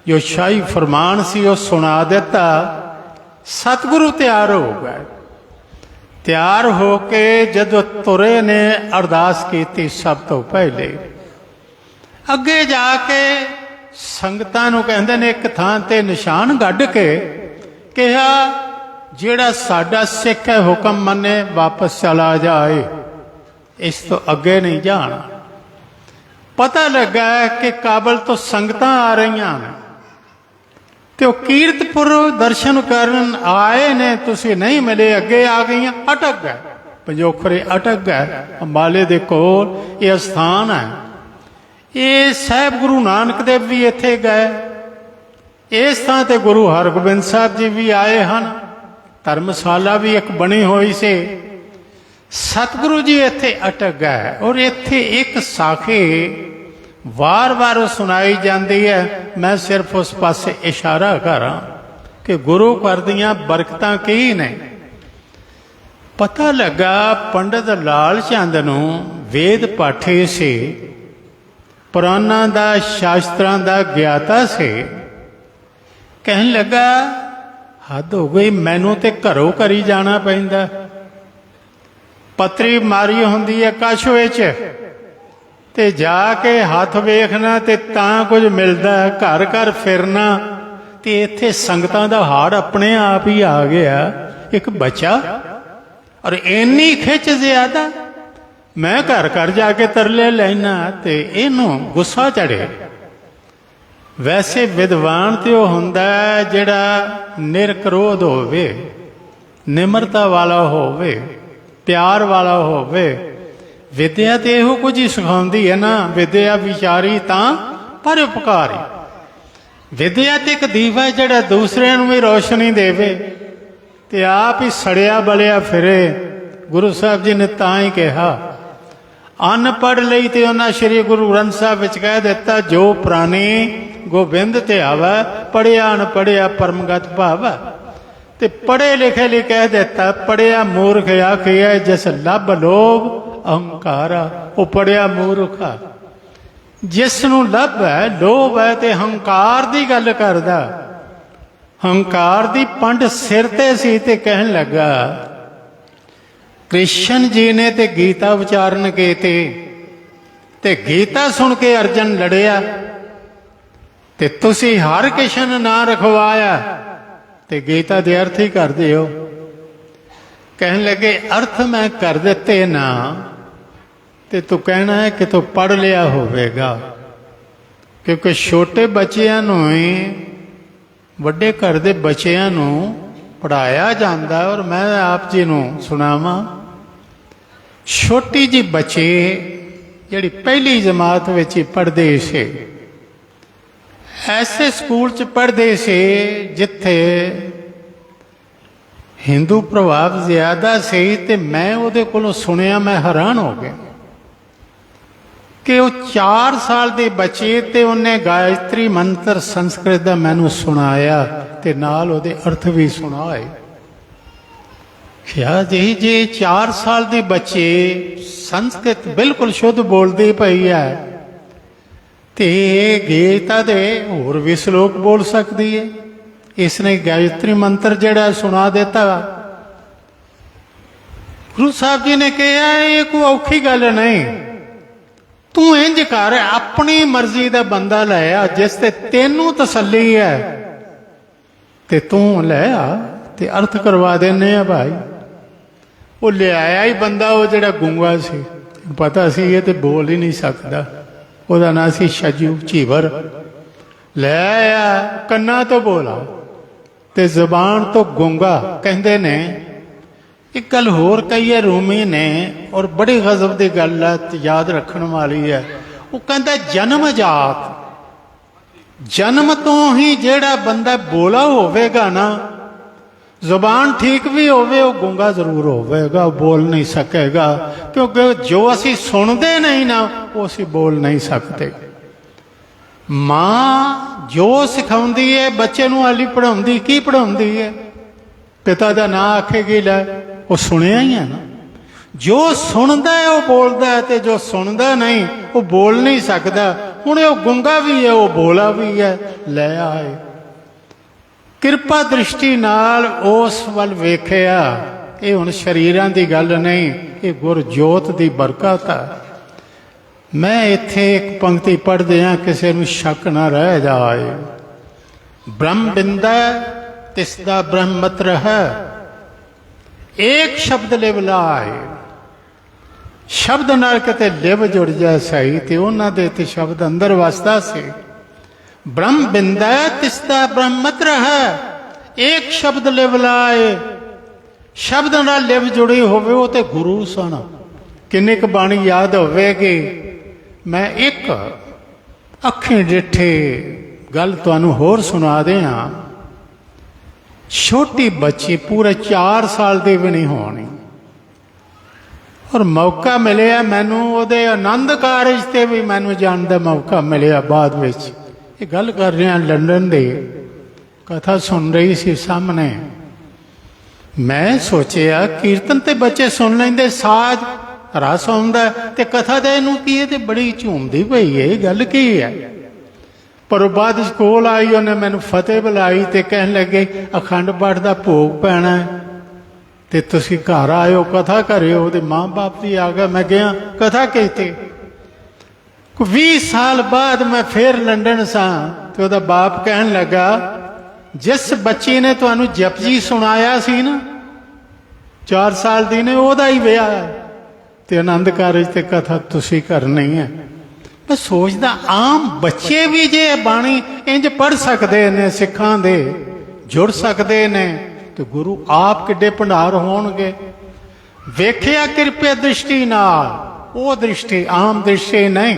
ਜੋ ਸ਼ਾਹੀ ਫਰਮਾਨ ਸੀ ਉਹ ਸੁਣਾ ਦਿੱਤਾ। ਸਤਿਗੁਰੂ ਤਿਆਰ ਹੋ ਗਏ। ਤਿਆਰ ਹੋ ਕੇ ਜਦੋਂ ਤੁਰੇ ਨੇ, ਅਰਦਾਸ ਕੀਤੀ ਸਭ ਤੋਂ ਪਹਿਲੇ। ਅੱਗੇ ਜਾ ਕੇ ਸੰਗਤਾਂ ਨੂੰ ਕਹਿੰਦੇ ਨੇ, ਇੱਕ ਥਾਂ ਤੇ ਨਿਸ਼ਾਨ ਗੱਡ ਕੇ ਕਿਹਾ, ਜਿਹੜਾ ਸਾਡਾ ਸਿੱਖ ਹੈ ਹੁਕਮ ਮੰਨੇ, ਵਾਪਸ ਚਲਾ ਜਾਏ, ਇਸ ਤੋਂ ਅੱਗੇ ਨਹੀਂ ਜਾਣਾ। ਪਤਾ ਲੱਗਾ ਕਿ ਕਾਬਲ ਤੋਂ ਸੰਗਤਾਂ ਆ ਰਹੀਆਂ ਨੇ ਤੇ ਉਹ ਕੀਰਤਪੁਰ ਦਰਸ਼ਨ ਕਰਨ ਆਏ ਨੇ, ਤੁਸੀਂ ਨਹੀਂ ਮਿਲੇ, ਅੱਗੇ ਆ ਗਈਆਂ। ਅਟਕ ਗਏ, ਪੰਜੋਖਰੇ ਅਟਕ ਗਏ। ਅੰਬਾਲੇ ਦੇ ਕੋਲ ਇਹ ਅਸਥਾਨ ਹੈ। ਇਹ ਸਾਹਿਬ ਗੁਰੂ ਨਾਨਕ ਦੇਵ ਵੀ ਇੱਥੇ ਗਏ। ਇਸ ਥਾਂ ਤੇ ਗੁਰੂ ਹਰਗੋਬਿੰਦ ਸਾਹਿਬ ਜੀ ਵੀ ਆਏ ਹਨ। ਧਰਮਸ਼ਾਲਾ ਵੀ ਇੱਕ ਬਣੀ ਹੋਈ ਸੀ। ਸਤਿਗੁਰੂ ਜੀ ਇੱਥੇ ਅਟਕ ਗਏ। ਔਰ ਇੱਥੇ ਇੱਕ ਸਾਖੀ ਵਾਰ-ਵਾਰ ਸੁਣਾਈ ਜਾਂਦੀ ਹੈ। ਮੈਂ ਸਿਰਫ ਉਸ ਪਾਸੇ ਇਸ਼ਾਰਾ ਕਰਾਂ ਕਿ ਗੁਰੂ ਘਰ ਦੀਆਂ ਬਰਕਤਾਂ ਕੀ ਨੇ। ਪਤਾ ਲੱਗਾ ਪੰਡਤ ਲਾਲ ਚੰਦ ਨੂੰ ਵੇਦ ਪਾਠੀ ਸੀ, ਪੁਰਾਣਾਂ ਦਾ, ਸ਼ਾਸਤਰਾਂ ਦਾ ਗਿਆਤਾ ਸੀ। ਕਹਿਣ ਲੱਗਾ ਹੱਦ ਹੋ ਗਈ, ਮੈਨੂੰ ਤੇ ਘਰੋਂ ਕਰੀ ਜਾਣਾ ਪੈਂਦਾ। ਪੱਤਰੀ ਮਾਰੀ ਹੁੰਦੀ ਹੈ ਕਛ ਵਿੱਚ, ਤੇ ਜਾ ਕੇ ਹੱਥ ਵੇਖਣਾ ਤੇ ਤਾਂ ਕੁਝ ਮਿਲਦਾ। ਘਰ ਘਰ ਫਿਰਨਾ, ਤੇ ਇੱਥੇ ਸੰਗਤਾਂ ਦਾ ਹਾੜ ਆਪਣੇ ਆਪ ਹੀ ਆ ਗਿਆ। ਇੱਕ ਬੱਚਾ, ਔਰ ਇੰਨੀ ਖਿੱਚ ਜ਼ਿਆਦਾ, ਮੈਂ ਘਰ ਘਰ ਜਾ ਕੇ ਤਰਲੇ ਲੈਣਾ, ਤੇ ਇਹਨੂੰ ਗੁੱਸਾ ਚੜੇ। ਵੈਸੇ ਵਿਦਵਾਨ ਤੇ ਉਹ ਹੁੰਦਾ ਜਿਹੜਾ ਨਿਰਕਰੋਧ ਹੋਵੇ, ਨਿਮਰਤਾ ਵਾਲਾ ਹੋਵੇ, ਪਿਆਰ ਵਾਲਾ ਹੋਵੇ। ਵਿਦਿਆ ਤੇ ਇਹੋ ਕੁਝ ਹੀ ਸਿਖਾਉਂਦੀ ਹੈ ਨਾ। ਵਿਦਿਆ ਵਿਚਾਰੀ ਤਾਂ ਪਰਉਪਕਾਰੀ। ਵਿਦਿਆ ਤੇ ਇੱਕ ਦੀਵਾ ਜਿਹੜਾ ਦੂਸਰਿਆਂ ਨੂੰ ਵੀ ਰੋਸ਼ਨੀ ਦੇਵੇ, ਤੇ ਆਪ ਹੀ ਸੜਿਆ ਬਲਿਆ ਫਿਰੇ। ਗੁਰੂ ਸਾਹਿਬ ਜੀ ਨੇ ਤਾਂ ਹੀ ਕਿਹਾ, ਅਨਪੜ੍ਹ ਲਈ ਤੇ ਉਹਨਾਂ ਸ੍ਰੀ ਗੁਰੂ ਗ੍ਰੰਥ ਸਾਹਿਬ ਵਿੱਚ ਕਹਿ ਦਿੱਤਾ, ਜੋ ਪ੍ਰਾਨੀ ਗੋਬਿੰਦ ਤੇ ਆਵੈ, ਪੜ੍ਹਿਆ ਅਨਪੜ੍ਹਿਆ ਪਰਮਗਤ ਭਾਵੈ। ਤੇ ਪੜ੍ਹੇ ਲਿਖੇ ਲਈ ਕਹਿ ਦਿੱਤਾ, ਪੜ੍ਹਿਆ ਮੂਰਖ ਆਖਿਆ, ਜਿਸ ਲੱਭ ਲੋਭ ਅਹੰਕਾਰਾ। ਉਹ ਪੜ੍ਹਿਆ ਮੂਰਖ ਆ, ਜਿਸ ਨੂੰ ਲੱਭ ਹੈ, ਲੋਭ ਹੈ, ਤੇ ਹੰਕਾਰ ਦੀ ਗੱਲ ਕਰਦਾ। ਹੰਕਾਰ ਦੀ ਪੰਡ ਸਿਰ ਤੇ ਸੀ। ਤੇ ਕਹਿਣ ਲੱਗਾ, ਕ੍ਰਿਸ਼ਨ ਜੀ ਨੇ ਤੇ ਗੀਤਾ ਉਚਾਰਨ ਕੀਤੀ, ਤੇ ਗੀਤਾ ਸੁਣ ਕੇ ਅਰਜਨ ਲੜਿਆ, ਤੇ ਤੁਸੀਂ ਹਰ ਕ੍ਰਿਸ਼ਨ ਨਾਂ ਰਖਵਾਇਆ, ਤੇ ਗੀਤਾ ਦੇ ਅਰਥ ਹੀ ਕਰਦੇ ਹੋ। ਕਹਿਣ ਲੱਗੇ, ਅਰਥ ਮੈਂ ਕਰ ਦਿੱਤੇ ਨਾ, ਤੇ ਤੂੰ ਕਹਿਣਾ ਹੈ ਕਿ ਤੂੰ ਪੜ੍ਹ ਲਿਆ ਹੋਵੇਗਾ। ਕਿਉਂਕਿ ਛੋਟੇ ਬੱਚਿਆਂ ਨੂੰ ਹੀ ਵੱਡੇ ਘਰ ਦੇ ਬੱਚਿਆਂ ਨੂੰ ਪੜ੍ਹਾਇਆ ਜਾਂਦਾ। ਔਰ ਮੈਂ ਆਪ ਜੀ ਨੂੰ ਸੁਣਾਵਾਂ, ਛੋਟੀ ਜਿਹੀ ਬੱਚੇ ਜਿਹੜੀ ਪਹਿਲੀ ਜਮਾਤ ਵਿੱਚ ਹੀ ਪੜ੍ਹਦੇ ਸੀ, ਐਸੇ ਸਕੂਲ 'ਚ ਪੜ੍ਹਦੇ ਸੀ ਜਿੱਥੇ ਹਿੰਦੂ ਪ੍ਰਭਾਵ ਜ਼ਿਆਦਾ ਸੀ। ਤੇ ਮੈਂ ਉਹਦੇ ਕੋਲੋਂ ਸੁਣਿਆ, ਮੈਂ ਹੈਰਾਨ ਹੋ ਗਿਆ। कि वो 4 साल के बच्चे ते उन्हें गायत्री मंत्र संस्कृत का मैनू सुनाया ते नाल उहदे अर्थ भी सुनाए। क्या जी जे 4 साल के बच्चे संस्कृत बिल्कुल शुद्ध बोलती पई है ते गीता दे होर भी श्लोक बोल सकती है। इसने गायत्री मंत्र जड़ा सुना देता। गुरु साहब जी ने कहा ये कोई औखी गल नहीं, तू इंज कर अपनी मर्जी का बंदा लै आ जिस ते तेनू तसल्ली है ते तू लै आ ते अर्थ करवा देने आ भाई। वो ले आया ही बंदा, वो जड़ा गूंगा सी, पता सी ये तो बोल ही नहीं सकता, ਉਹਦਾ ਨਾਂ ਸੀ ਸ਼ਜੂ ਝੀਵਰ। ਲੈ ਆਇਆ ਕੰਨਾਂ ਤੋਂ ਬੋਲਾ ਤੇ ਜ਼ਬਾਨ ਤੋਂ ਗੂੰਗਾ। ਕਹਿੰਦੇ ਨੇ ਇੱਕ ਗੱਲ ਹੋਰ ਕਹੀ ਹੈ ਰੂਮੀ ਨੇ ਔਰ ਬੜੀ ਗਜ਼ਬ ਦੀ ਗੱਲ ਹੈ ਤੇ ਯਾਦ ਰੱਖਣ ਵਾਲੀ ਹੈ। ਉਹ ਕਹਿੰਦਾ ਜਨਮ ਜਾਤ, ਜਨਮ ਤੋਂ ਹੀ ਜਿਹੜਾ ਬੰਦਾ ਬੋਲਾ ਹੋਵੇਗਾ ਨਾ, ਜ਼ੁਬਾਨ ਠੀਕ ਵੀ ਹੋਵੇ ਉਹ ਗੂੰਗਾ ਜ਼ਰੂਰ ਹੋਵੇਗਾ, ਉਹ ਬੋਲ ਨਹੀਂ ਸਕੇਗਾ। ਕਿਉਂਕਿ ਜੋ ਅਸੀਂ ਸੁਣਦੇ ਨਹੀਂ ਨਾ ਉਹ ਅਸੀਂ ਬੋਲ ਨਹੀਂ ਸਕਦੇ। ਮਾਂ ਜੋ ਸਿਖਾਉਂਦੀ ਹੈ ਬੱਚੇ ਨੂੰ ਹਾਲੀ ਪੜ੍ਹਾਉਂਦੀ, ਕੀ ਪੜ੍ਹਾਉਂਦੀ ਹੈ? ਪਿਤਾ ਦਾ ਨਾਂ ਆਖੇਗੀ ਲੈ, ਉਹ ਸੁਣਿਆ ਹੀ ਹੈ ਨਾ। ਜੋ ਸੁਣਦਾ ਹੈ ਉਹ ਬੋਲਦਾ ਹੈ ਤੇ ਜੋ ਸੁਣਦਾ ਨਹੀਂ ਉਹ ਬੋਲ ਨਹੀਂ ਸਕਦਾ। ਹੁਣ ਉਹ ਗੂੰਗਾ ਵੀ ਹੈ, ਉਹ ਬੋਲਾ ਵੀ ਹੈ। ਲੈ ਆਏ ਕਿਰਪਾ ਦ੍ਰਿਸ਼ਟੀ ਨਾਲ ਉਸ ਵੱਲ ਵੇਖਿਆ। ਇਹ ਹੁਣ ਸਰੀਰਾਂ ਦੀ ਗੱਲ ਨਹੀਂ, ਇਹ ਗੁਰਜੋਤ ਦੀ ਬਰਕਤ ਹੈ। ਮੈਂ ਇੱਥੇ ਇੱਕ ਪੰਕਤੀ ਪੜ੍ਹਦਿਆਂ ਕਿਸੇ ਨੂੰ ਸ਼ੱਕ ਨਾ ਰਹਿ ਜਾਏ। ਬ੍ਰਹਮ ਬਿੰਦਾ ਤਿਸਦਾ ਬ੍ਰਹਮਤਰ ਹੈ, ਇੱਕ ਸ਼ਬਦ ਲਿਵ ਲਾਏ। ਸ਼ਬਦ ਨਾਲ ਕਿਤੇ ਲਿਵ ਜੁੜ ਜਾ ਸਹੀ ਤੇ ਉਹਨਾਂ ਦੇ ਤੇ ਸ਼ਬਦ ਅੰਦਰ ਵਸਦਾ ਸੀ। ब्रह्म बिंदा तिसदा ब्रह्मत्र है, एक शब्द लिव लाए। शब्द नाल लिव जुड़ी होवे वो ते गुरु सन। किन्नी क बाणी याद होवेगी। मैं एक अखीं डिठे गल तुहानूं होर सुना दियां। छोटी बच्ची पूरे 4 साल की भी नहीं होनी और मौका मिलिया मैनू उहदे आनंद कारज ते भी मैनू जाण दा मौका मिलिया। बाद विच ये गल कर रहे हैं लंडन दे, कथा सुन रही सी सामने। मैं सोचिया कीर्तन ते बच्चे सुन लेंदे, साज रस आउंदा ते कथा दे नूं की है ते बड़ी झूमदी पई है, गल की है? पर बाद कोल आई उन्हें मैनू फतेह बुलाई ते कहन लगे अखंड पाठ दा भोग पैना है ते तुसीं घर आयो कथा करियो। उहदे माँ बाप भी आ गए। मैं गया कथा कीती। 20 साल बाद मैं फिर लंडन सा तो उहदा बाप कहन लगा जिस बच्ची ने तुहानू जपजी सुनाया सी ना 4 साल दी ने, ओहदा ही विआह ते आनंद कारज ते कथा तुसीं करनी है। मैं सोचदा आम बच्चे भी जे बाणी इंज पढ़ सकते ने, सिखां दे जुड़ सकते ने, तो गुरु आप किड्डे भंडार होणगे। वेखिया किरपा दृष्टि नाल, वो दृष्टि आम दृष्टि नहीं।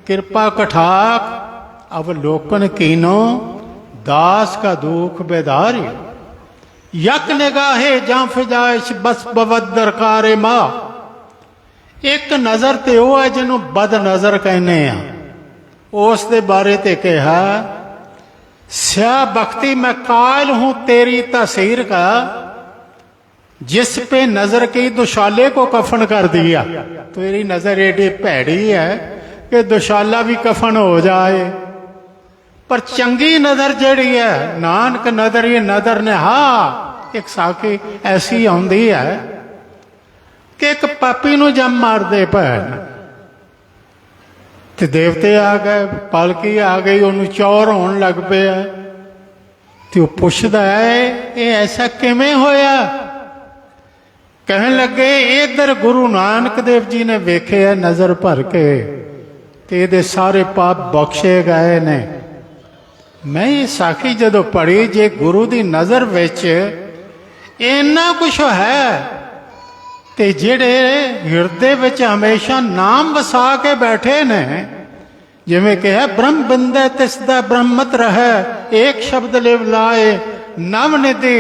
कृपा कठाक अवलोकन कीनो, दास का दुख बेदारी। यक निगाहे जां फिजाइश बस बवद दरकारे माँ। एक नज़र ते वो है जिन्हों बद नज़र कहने आ, उस दे बारे ते कहा स्या बख्ती मैं कायल हूँ तेरी तस्वीर का, जिस पे नजर की दुशाले को कफन कर दिया। तेरी नजर एडी भैड़ी है कि दुशाला भी कफन हो जाए। पर चंगी नजर जड़ी है नानक नजर, ये नजर ने हाँ एक साखी ऐसी आउंदी है कि एक पापी नूं जम मार दे भैन ते देवते आ गए, पालकी आ गई, उन्होंने चौर होने लग पिया ते वो पुछदा है ये ऐसा किवें होया? कहन लगे इधर गुरु नानक देव जी ने वेखे है नजर भर के ते इहदे सारे पाप बख्शे गए ने। मैं ये साखी जदों पढ़ी, जे गुरु दी नजर विच इन्ना कुछ है ते जिहड़े हिरदे विच हमेशा नाम वसा के बैठे ने, जिवें कहा ब्रह्म बिंदे तिसदा ब्रह्मत रहे, एक शब्द लिव लाए। नव निधि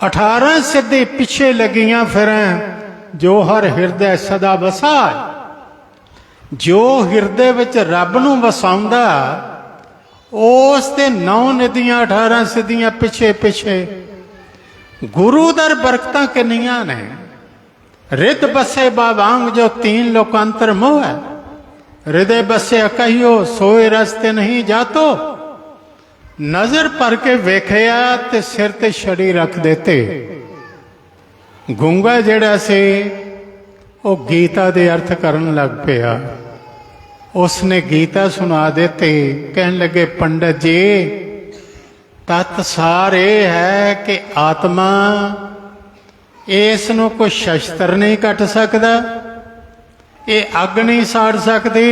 18 सिद्धि पिछे लगियां फिरें, जो हर हृदय सदा बसा। ਜੋ ਹਿਰਦੇ ਵਿੱਚ ਰੱਬ ਨੂੰ ਵਸਾਉਂਦਾ ਉਸ ਤੇ 9 ਨਦੀਆਂ 18 ਸਿੱਧੀਆਂ ਪਿੱਛੇ ਪਿੱਛੇ। ਗੁਰੂ ਦਰ ਬਰਕਤਾਂ ਕਿੰਨੀਆਂ ਨੇ। ਰਿਦ ਬਸੇ ਬਾਵਾਂਗ ਜੋ 3 ਲੋਕਾਂਤਰ ਮੋਹ ਹੈ। हृदय बसे कहियो सोए रस्ते नहीं जातो। नजर भर के वेखिया ते सिर ते छड़ी रख देते। गूंगा जिहड़ा सी वो गीता दे अर्थ करन लग पिया। उसने गीता सुना देते। कहन लगे पंडित जी तत् सार ये है कि आत्मा इस नूं कोई शस्त्र नहीं कट सकता, ये अग नहीं साड़ सकती,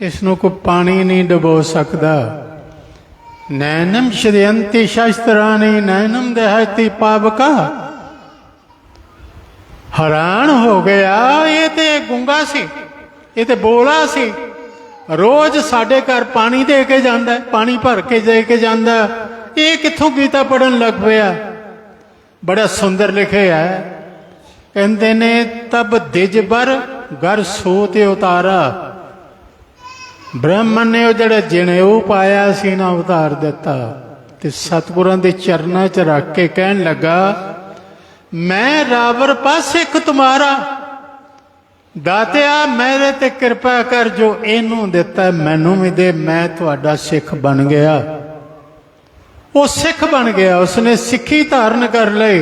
इसनों को पानी नहीं डुबो सकता। नैनम श्रयंती शस्त्राणी नैनम दहती पावका। हैरान हो गया, ये तो गूंगा सी, ये तो बोला सी। रोज साडे घर पानी दे के जांदा है, पानी भर के दे के जांदा, ये कित्थों गीता पढ़न लग पिया। बड़ा सुंदर लिखे है, कहते ने तब दिजबर घर सोते उतारा। ब्रह्मन ने जड़ा जनेऊ पाया सी ना उतार दिता ते सतगुरां दे चरनां च रख के कहन लगा मैं रावर पास सिख तुम्हारा। दातिया मेरे ते कृपा कर, जो इनू दिता मैनू भी दे, मैं तुहाडा सिख बन गया। वो सिख बन गया, उसने सिखी धारण कर लई।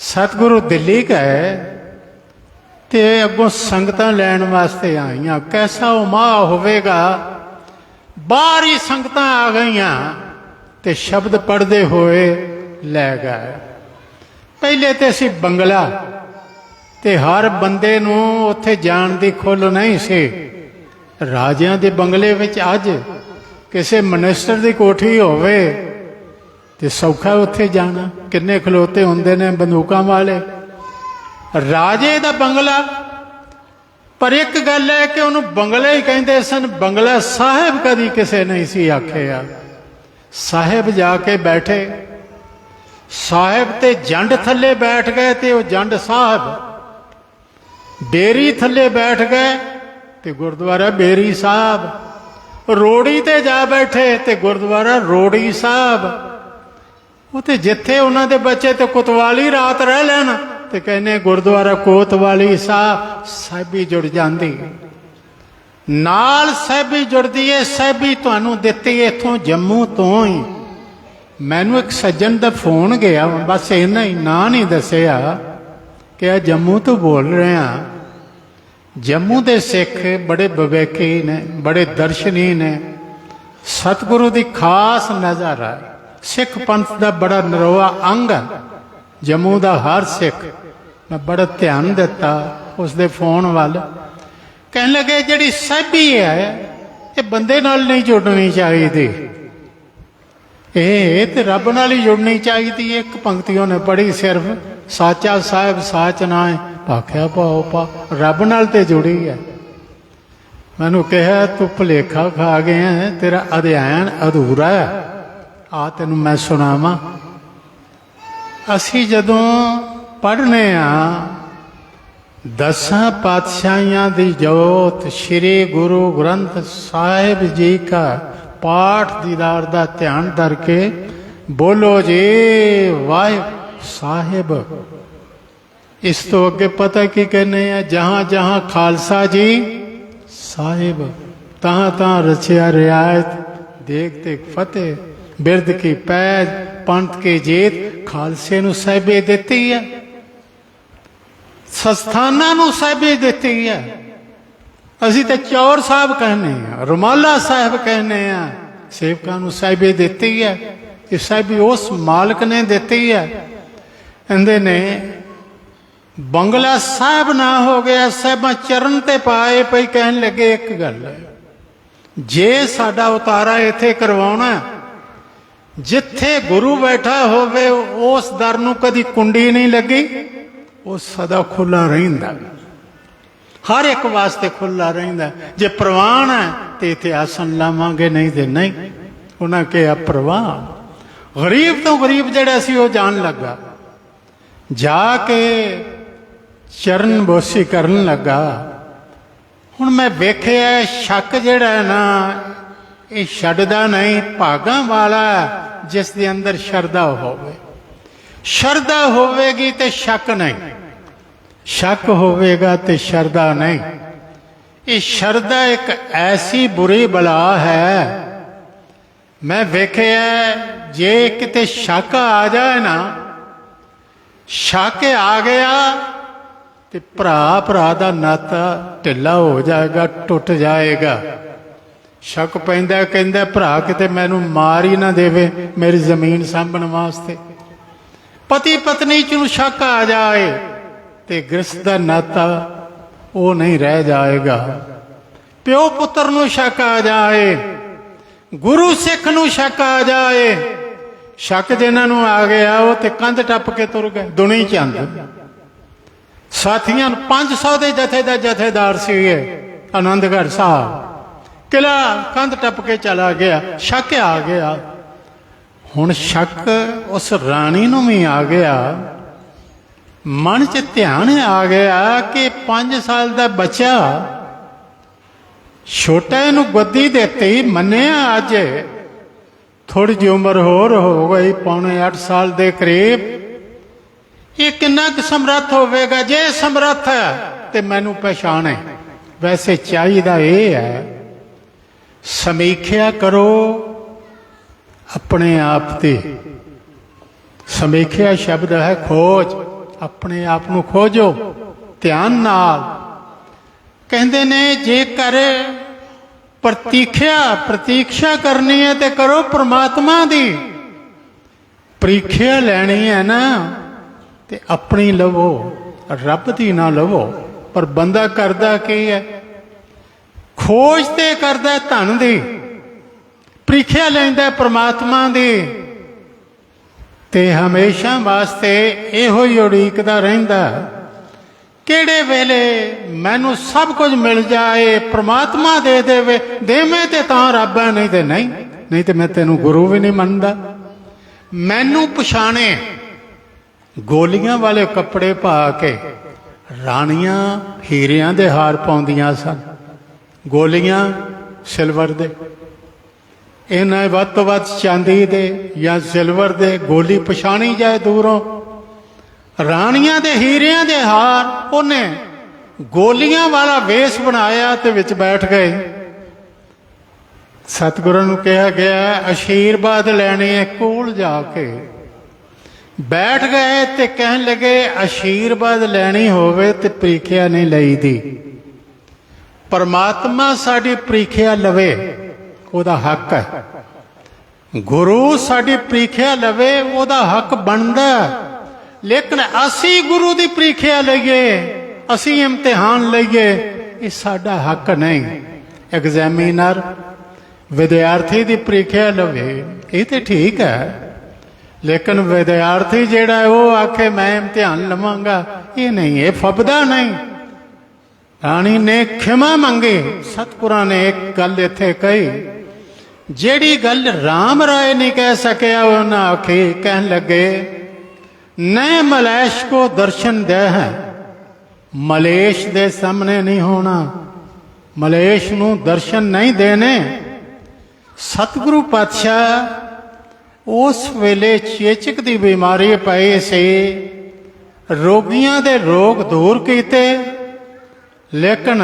सतगुरु दिल्ली गए ते अगों संगतां लैण वास्ते आईयां। कैसा उमाह होवेगा, बाहर ही संगतां आ गईयां ते शब्द पढ़दे होए लै गए। पहले ते सी बंगला ते हर बंदे नूं उत्थे जाण दी खुल नहीं सी। राजियां दे बंगले विच अज किसी मिनिस्टर दी कोठी होवे ते सौखा उत्थे जाना। किन्ने खलोते हुंदे ने बंदूकां वाले। राजे दा बंगला, पर एक गल है कि उन्होंने बंगला ही कहते सन। बंगला साहिब कदी किसी नहीं सी आखिया। साहिब जाके बैठे, साहिब ते जंड थले बैठ गए ते वो जंड साहिब। बेरी थले बैठ गए ते गुरुद्वारा बेरी साहब। रोड़ी ते जा बैठे ते गुरुद्वारा रोड़ी साहब। वो ते जिथे उन्होंने दे बच्चे ते कुतवाली रात रह लैन ते कहने गुरुद्वारा कोतवाली साहब। साहिबी जुड़ जाती, नाल साहिबी जुड़ती है। साहिबी तुहानू दिती इथों जम्मू तो ही। मैनू एक सज्जन का फोन गया, बस इन्ना ही ना नहीं दसिया कि जम्मू तो बोल रहे हैं। जम्मू के सिख बड़े विवेकी ने, बड़े दर्शनी ने। सतगुरु की खास नज़र है। सिख पंथ का बड़ा नरोआ अंग है जम्मू का हर सिख। मैं बड़ा ध्यान दिता उसके फोन वाल। कहने लगे जिहड़ी साहिबी है ये बंदे नाल नहीं जुड़नी चाहिए, ये तो रब नाल ही जुड़नी चाहिए। एक पंक्ति उन्हें पढ़ी सिर्फ, साचा साहिब साच ना है भाख्या पाओ पा। रब नाल ते जुड़ी है। मैनू कहा तू भुलेखा खा गया है, तेरा अध्ययन अधूरा है। आ तेनू मैं सुनावा। असी जदों पढ़ने दसां पातशाहियां दी जोत श्री गुरु ग्रंथ साहिब जी का पाठ दीदार दा ध्यान करके बोलो जी वाहे साहिब। इस तो अगे पता की कहने हैं, जहां जहां खालसा जी साहिब तहां तहां रचिया रियायत। देख देख फतेह, बिरद की पैज, पंथ की जीत। खालसे नूं साहिबी दिती है, संस्थानां नूं साहिबी दिती है। असीं ते चौर साहब कहने हैं, रुमाला साहिब कहने हैं। सेवकां नूं साहिबी दिती है। ये साहिबी उस मालिक ने दिती है। कहंदे ने बंगला साहिब ना हो गया, साहिबां चरण ते पाए पई। कहन लगे एक गल है, जे साडा उतारा इत्थे करवाउणा, जिथे गुरु बैठा होवे उस दर नूं कदी कुंडी नहीं लगी, वो सदा खुला रहिंदा। हर एक वास्ते खुला रहिंदा। जे प्रवान है तो इत्थे आसन लावांगे, नहीं तो नहीं। उन्हें कहा प्रवान। गरीब तो गरीब जिहड़ा सी वो जान लगा, जाके चरण बोसी करन लगा। ਹੁਣ ਮੈਂ ਵੇਖਿਆ ਸ਼ੱਕ ਜਿਹੜਾ ਹੈ ਨਾ ਇਹ ਛੱਡਦਾ ਨਹੀਂ, ਭਾਗਾਂ ਵਾਲਾ ਜਿਸ ਦੇ ਅੰਦਰ ਸ਼ਰਧਾ ਹੋਵੇ। ਸ਼ਰਧਾ ਹੋਵੇਗੀ ਤੇ ਸ਼ੱਕ ਨਹੀਂ, ਸ਼ੱਕ ਹੋਵੇਗਾ ਤੇ ਸ਼ਰਧਾ ਨਹੀਂ। ਇਹ ਸ਼ਰਧਾ ਇੱਕ ਐਸੀ ਬੁਰੀ ਬਲਾ ਹੈ, ਮੈਂ ਵੇਖਿਆ ਜੇ ਕਿਤੇ ਸ਼ੱਕ ਆ ਜਾਏ ਨਾ, ਸ਼ੱਕ ਆ ਗਿਆ ਤੇ ਭਰਾ ਭਰਾ ਦਾ ਨਾਤਾ ਢਿੱਲਾ ਹੋ ਜਾਏਗਾ, ਟੁੱਟ ਜਾਏਗਾ। ਸ਼ੱਕ ਪੈਂਦਾ, ਕਹਿੰਦਾ ਭਰਾ ਕਿਤੇ ਮੈਨੂੰ ਮਾਰ ਹੀ ਨਾ ਦੇਵੇ ਮੇਰੀ ਜ਼ਮੀਨ ਸਾਂਭਣ ਵਾਸਤੇ। ਪਤੀ ਪਤਨੀ ਚ ਨੂੰ ਸ਼ੱਕ ਆ ਜਾਏ ਤੇ ਗ੍ਰਸਤ ਦਾ ਨਾਤਾ ਉਹ ਨਹੀਂ ਰਹਿ ਜਾਏਗਾ। ਪਿਓ ਪੁੱਤਰ ਨੂੰ ਸ਼ੱਕ ਆ ਜਾਏ, ਗੁਰੂ ਸਿੱਖ ਨੂੰ ਸ਼ੱਕ ਆ ਜਾਏ, ਸ਼ੱਕ ਜਿਨ੍ਹਾਂ ਨੂੰ ਆ ਗਿਆ ਉਹ ਤੇ ਕੰਧ ਟੱਪ ਕੇ ਤੁਰ ਗਏ। ਦੁਨੀ ਚੰਦ ਸਾਥੀਆਂ ਨੂੰ 500 ਦੇ ਜਥੇ ਦਾ ਜਥੇਦਾਰ ਸੀਗੇ ਆਨੰਦਗੜ੍ਹ ਸਾਹਿਬ, ਕਿਲਾ ਕੰਧ ਟੱਪ ਕੇ ਚਲਾ ਗਿਆ, ਸ਼ੱਕ ਆ ਗਿਆ। ਹੁਣ ਸ਼ੱਕ ਉਸ ਰਾਣੀ ਨੂੰ ਵੀ ਆ ਗਿਆ, ਮਨ 'ਚ ਧਿਆਨ ਆ ਗਿਆ ਕਿ 5 ਸਾਲ ਦਾ ਬੱਚਾ ਛੋਟਾ, ਇਹਨੂੰ ਗੱਦੀ ਦਿੱਤੀ, ਮੰਨਿਆ ਅੱਜ ਥੋੜੀ ਜਿਹੀ ਉਮਰ ਹੋਰ ਹੋ ਗਈ, ਪੌਣੇ 8 ਸਾਲ ਦੇ ਕਰੀਬ। ਇਹ ਕਿੰਨਾ ਕੁ ਸਮਰੱਥ ਹੋਵੇਗਾ? ਜੇ ਸਮਰੱਥ ਹੈ ਤੇ ਮੈਨੂੰ ਪਛਾਣੇ। ਵੈਸੇ ਚਾਹੀਦਾ ਇਹ ਹੈ ਸਮੀਖਿਆ ਕਰੋ ਆਪਣੇ ਆਪ ਤੇ। ਸਮੀਖਿਆ ਸ਼ਬਦ ਹੈ ਖੋਜ, ਆਪਣੇ ਆਪ ਨੂੰ ਖੋਜੋ ਧਿਆਨ ਨਾਲ। ਕਹਿੰਦੇ ਨੇ ਜੇਕਰ ਪ੍ਰਤੀਖਿਆ ਕਰਨੀ ਹੈ ਤੇ ਕਰੋ ਪ੍ਰਮਾਤਮਾ ਦੀ। ਪ੍ਰੀਖਿਆ ਲੈਣੀ ਹੈ ਨਾ ਤੇ ਆਪਣੀ ਲਵੋ, ਰੱਬ ਦੀ ਨਾ ਲਵੋ। ਪਰ ਬੰਦਾ ਕਰਦਾ ਕੀ ਹੈ? ਖੋਜ ਤੇ ਕਰਦਾ ਧਨ ਦੀ, ਪ੍ਰੀਖਿਆ ਲੈਂਦਾ ਪ੍ਰਮਾਤਮਾ ਦੀ, ਤੇ ਹਮੇਸ਼ਾ ਵਾਸਤੇ ਇਹੋ ਹੀ ਉਡੀਕਦਾ ਰਹਿੰਦਾ ਕਿਹੜੇ ਵੇਲੇ ਮੈਨੂੰ ਸਭ ਕੁਝ ਮਿਲ ਜਾਏ, ਪ੍ਰਮਾਤਮਾ ਦੇ ਦੇਵੇ। ਦੇਵੇਂ ਤੇ ਤਾਂ ਰੱਬ ਹੈ, ਨਹੀਂ ਤੇ ਨਹੀਂ, ਨਹੀਂ ਤੇ ਮੈਂ ਤੈਨੂੰ ਗੁਰੂ ਵੀ ਨਹੀਂ ਮੰਨਦਾ। ਮੈਨੂੰ ਪਛਾਣੇ। ਗੋਲੀਆਂ ਵਾਲੇ ਕੱਪੜੇ ਪਾ ਕੇ ਰਾਣੀਆਂ ਹੀਰਿਆਂ ਦੇ ਹਾਰ ਪਾਉਂਦੀਆਂ ਸਨ, ਗੋਲੀਆਂ ਸਿਲਵਰ ਦੇ, ਇਹਨਾਂ ਵੱਧ ਤੋਂ ਵੱਧ ਚਾਂਦੀ ਦੇ ਜਾਂ ਸਿਲਵਰ ਦੇ। ਗੋਲੀ ਪਛਾਣੀ ਜਾਏ ਦੂਰੋਂ, ਰਾਣੀਆਂ ਦੇ ਹੀਰਿਆਂ ਦੇ ਹਾਰ। ਉਹਨੇ ਗੋਲੀਆਂ ਵਾਲਾ ਵੇਸ ਬਣਾਇਆ ਤੇ ਵਿੱਚ ਬੈਠ ਗਏ। ਸਤਿਗੁਰਾਂ ਨੂੰ ਕਿਹਾ ਗਿਆ ਆਸ਼ੀਰਵਾਦ ਲੈਣੇ ਹੈ, ਕੋਲ ਜਾ ਕੇ ਬੈਠ ਗਏ ਤੇ ਕਹਿਣ ਲੱਗੇ ਆਸ਼ੀਰਵਾਦ ਲੈਣੀ ਹੋਵੇ ਤੇ ਪ੍ਰੀਖਿਆ ਨਹੀਂ ਲਈਦੀ। ਪਰਮਾਤਮਾ ਸਾਡੀ ਪ੍ਰੀਖਿਆ ਲਵੇ, ਉਹਦਾ ਹੱਕ ਹੈ। ਗੁਰੂ ਸਾਡੀ ਪ੍ਰੀਖਿਆ ਲਵੇ, ਉਹਦਾ ਹੱਕ ਬਣਦਾ। ਲੇਕਿਨ ਅਸੀਂ ਗੁਰੂ ਦੀ ਪ੍ਰੀਖਿਆ ਲਈਏ, ਅਸੀਂ ਇਮਤਿਹਾਨ ਲਈਏ, ਇਹ ਸਾਡਾ ਹੱਕ ਨਹੀਂ। ਐਗਜ਼ਾਮੀਨਰ ਵਿਦਿਆਰਥੀ ਦੀ ਪ੍ਰੀਖਿਆ ਲਵੇ ਇਹ ਤੇ ਠੀਕ ਹੈ, ਲੇਕਿਨ ਵਿਦਿਆਰਥੀ ਜਿਹੜਾ ਉਹ ਆਖੇ ਮੈਂ ਇਮਤਿਹਾਨ ਲਵਾਂਗਾ, ਇਹ ਨਹੀਂ, ਇਹ ਫੱਬਦਾ ਨਹੀਂ। ਰਾਣੀ ਨੇ ਖਿਮਾ ਮੰਗੀ। ਸਤਿਗੁਰਾਂ ਨੇ ਇੱਕ ਗੱਲ ਇੱਥੇ ਕਹੀ ਜਿਹੜੀ ਗੱਲ ਰਾਮ ਰਾਏ ਨਹੀਂ ਕਹਿ ਸਕਿਆ, ਉਹਨਾਂ ਆਖੀ। ਕਹਿਣ ਲੱਗੇ ਨੈ ਮਲੇਸ਼ ਕੋ ਦਰਸ਼ਨ ਦੇ ਹੈ, ਮਲੇਸ਼ ਦੇ ਸਾਹਮਣੇ ਨਹੀਂ ਹੋਣਾ, ਮਲੇਸ਼ ਨੂੰ ਦਰਸ਼ਨ ਨਹੀਂ ਦੇਣੇ। ਸਤਿਗੁਰੂ ਪਾਤਸ਼ਾਹ ਉਸ ਵੇਲੇ ਚੇਚਕ ਦੀ ਬਿਮਾਰੀ ਪਈ ਸੀ, ਰੋਗੀਆਂ ਦੇ ਰੋਗ ਦੂਰ ਕੀਤੇ, ਲੇਕਿਨ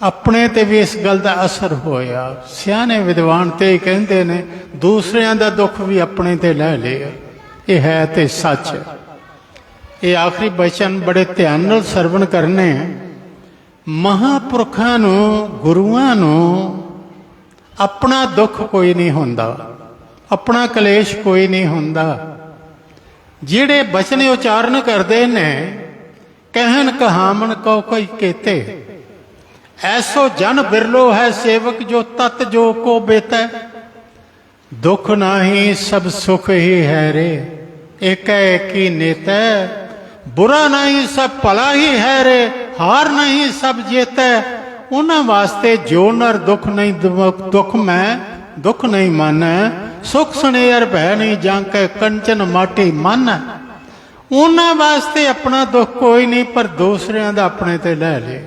ਆਪਣੇ ਤੇ ਵੀ ਇਸ ਗੱਲ ਦਾ ਅਸਰ ਹੋਇਆ। ਸਿਆਣੇ ਵਿਦਵਾਨ ਤੇ ਕਹਿੰਦੇ ਨੇ ਦੂਸਰਿਆਂ ਦਾ ਦੁੱਖ ਵੀ ਆਪਣੇ ਤੇ ਲੈ ਲਿਆ। ਇਹ ਹੈ ਤੇ ਸੱਚ। ਇਹ ਆਖਰੀ ਬਚਨ ਬੜੇ ਧਿਆਨ ਨਾਲ ਸਰਵਣ ਕਰਨੇ। ਮਹਾਂਪੁਰਖਾਂ ਨੂੰ, ਗੁਰੂਆਂ ਨੂੰ ਆਪਣਾ ਦੁੱਖ ਕੋਈ ਨਹੀਂ ਹੁੰਦਾ, ਆਪਣਾ ਕਲੇਸ਼ ਕੋਈ ਨਹੀਂ ਹੁੰਦਾ। ਜਿਹੜੇ ਬਚਨ ਉਚਾਰਨ ਕਰਦੇ ਨੇ ਕਹਿਣ ਕਹਾਵਣ ਕਉ ਕੋਈ ਕੇਤੇ, ਐਸੋ ਜਨ ਬਿਰਲੋ ਹੈ ਸੇਵਕ ਜੋ ਤਤ ਜੋ ਕੋ ਬੇਤੈ। ਦੁੱਖ ਨਾਹੀ ਸਭ ਸੁਖ ਹੀ ਹੈ ਰੇ, ਏਕੈ ਏਕੀ ਨੇਤੈ। ਬੁਰਾ ਨਹੀਂ ਸਭ ਭਲਾ ਹੀ ਹੈ ਰੇ, ਹਾਰ ਨਹੀਂ ਸਭ ਜੇਤੈ। ਉਹਨਾਂ ਵਾਸਤੇ ਜੋ ਨਰ ਦੁੱਖ ਨਹੀਂ ਦੁੱਖ ਨਹੀਂ ਮਾਨੈ, ਸੁਖ ਸੁਨੇਰ ਭੈ ਨਹੀਂ ਜਾਂਕੈ ਕੰਚਨ ਮਾਟੀ ਮਨ। ਉਹਨਾਂ ਵਾਸਤੇ ਆਪਣਾ ਦੁੱਖ ਕੋਈ ਨਹੀਂ, ਪਰ ਦੂਸਰਿਆਂ ਦਾ ਆਪਣੇ ਤੇ ਲੈ ਲੇ।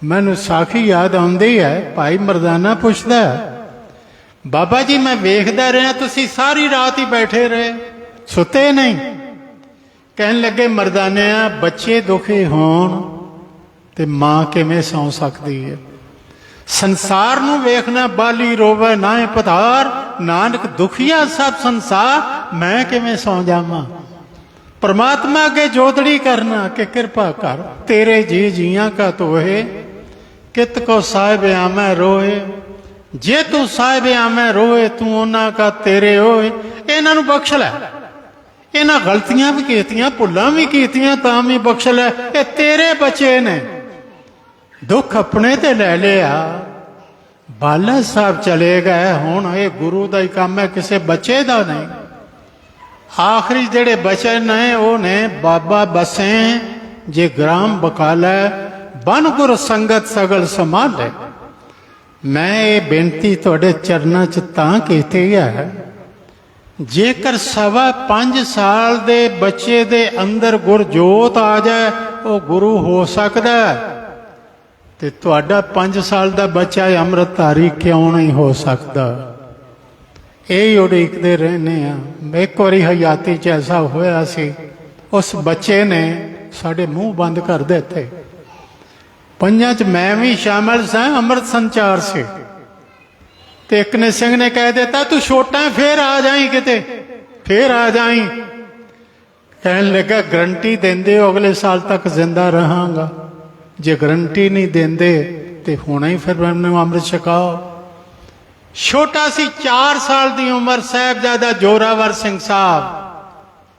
ਮੈਨੂੰ ਸਾਖੀ ਯਾਦ ਆਉਂਦੀ ਹੈ। ਭਾਈ ਮਰਦਾਨਾ ਪੁੱਛਦਾ, ਬਾਬਾ ਜੀ ਮੈਂ ਵੇਖਦਾ ਰਿਹਾ ਤੁਸੀਂ ਸਾਰੀ ਰਾਤ ਹੀ ਬੈਠੇ ਰਹੇ, ਸੁੱਤੇ ਨਹੀਂ। ਕਹਿਣ ਲੱਗੇ, ਮਰਦਾਨਿਆਂ ਬੱਚੇ ਦੁਖੀ ਹੋਣ ਤੇ ਮਾਂ ਕਿਵੇਂ ਸੌਂ ਸਕਦੀ ਹੈ? ਸੰਸਾਰ ਨੂੰ ਵੇਖਣਾ, ਬਾਲੀ ਰੋਵੇ ਨਾਏ ਪਧਾਰ, ਨਾਨਕ ਦੁਖੀਆ ਸਭ ਸੰਸਾਰ, ਮੈਂ ਕਿਵੇਂ ਸੌਂ ਜਾਵਾਂ? परमात्मा के जोदड़ी करना कि कृपा कर, तेरे जी जियां का तोहे, कित को साहिब आमै रोए, जे तू साहिब आमै रोए तू उन्हां का तेरे होए। इन्हां नूं बख्श लै, इन्हां गलतियां भी कीतियां, भुल्लां भी कीतियां, तां भी बख्श लै, ये तेरे बच्चे ने। दुख अपने ते लै लिया, बाला साहब चले गए, हुण ये गुरु दा ही काम है, किसी बच्चे दा नहीं। आखिरी जेड़े बचे ने वो ने बाबा बसे जे ग्राम बकाला, बन गुर संगत सगल संभाले। मैं ये बेनती तुहाडे चरनां च तां कीती है, जेकर 5.25 साल दे बच्चे दे अंदर गुरजोत आ जाए वो गुरु हो सकदा है, ते तुहाडा 5 साल दा बच्चा अमृतधारी क्यों नहीं हो सकता? यही उड़ीकते रहने। एक बारी हयाती च ऐसा होया सी, उस बच्चे ने साढ़े मुंह बंद कर दिते। पंजां च मैं भी शामिल सा, अमृत संचार से। ते एक ने सिंह ने कह दिता, तू छोटा है, फिर आ जाई किते, फिर आ जाई। कहने लगा, गारंटी देंदे हो अगले साल तक जिंदा रहांगा, जे गारंटी नहीं देंदे तो हुणे ही फिर मैनूं अमृत छकाओ। छोटा सी 4 साल की उम्र, साहिबजादा जोरावर सिंह साहब।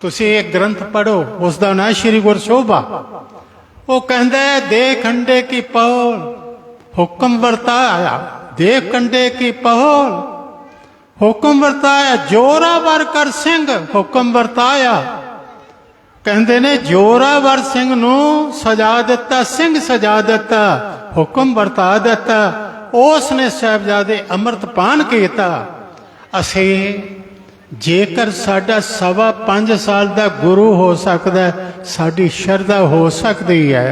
तुसी एक ग्रंथ पढ़ो, उसका नाम श्री गुरशोभा। वो कहता है, दे खंडे की पहल हुक्म वर्ताया, दे कंडे की पहल हुक्म वर्ताया, जोरावर कर सिंह हुक्म वर्ताया। कहते ने जोरावर सिंह नूं सजा दिता, सिंह सजा दिता, हुक्म वर्ता दिता, उसने साहिबजादे अमृतपान किया। असी जेकर साडा 5.25 साल का गुरु हो सकता है, साडी शरधा हो सकती है।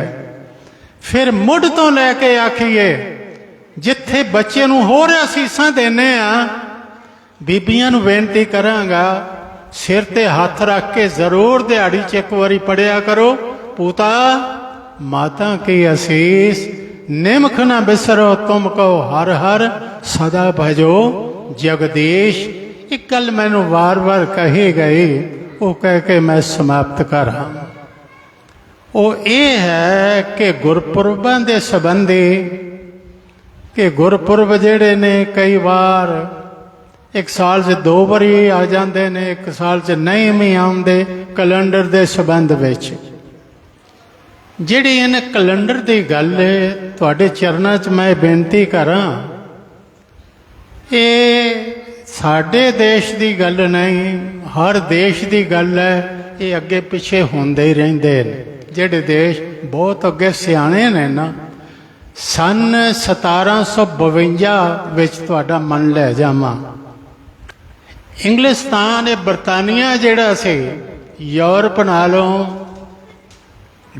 फिर मुढ़ तो लैके आखिए, जिथे बच्चे नूं हो रहा सीसां देने आ, बीबियां नूं बेनती करांगा, सिर ते हाथ रख के जरूर दिहाड़ी च एक बारी पढ़िया करो, पूता माता की असीस निमख न बिसरो तुम कहो हर हर, सदा भजो जगदीश। एक गल मैनू वार वार कही गई, वो कह के मैं समाप्त करा। वो ये है कि गुरपुरबां दे संबंधी, कि गुरपुरब जेड़े ने कई बार एक साल से 2 बारी आ जाते ने, एक साल से नहीं भी आते, कैलेंडर के संबंध विच। जिहड़ी इन कैलेंडर की गल है, तुहाडे चरनां च मैं बेनती करा, ये साडे देश की गल नहीं, हर देश की गल है। ये अगे पिछे होंदे ही रहिंदे ने। जिहड़े देश बहुत अगे सियाणे ने ना, सन 1752 विच तुहाडा मन लै जावां, इंग्लिस्तान बरतानिया जिहड़ा सी, यूरोप नालों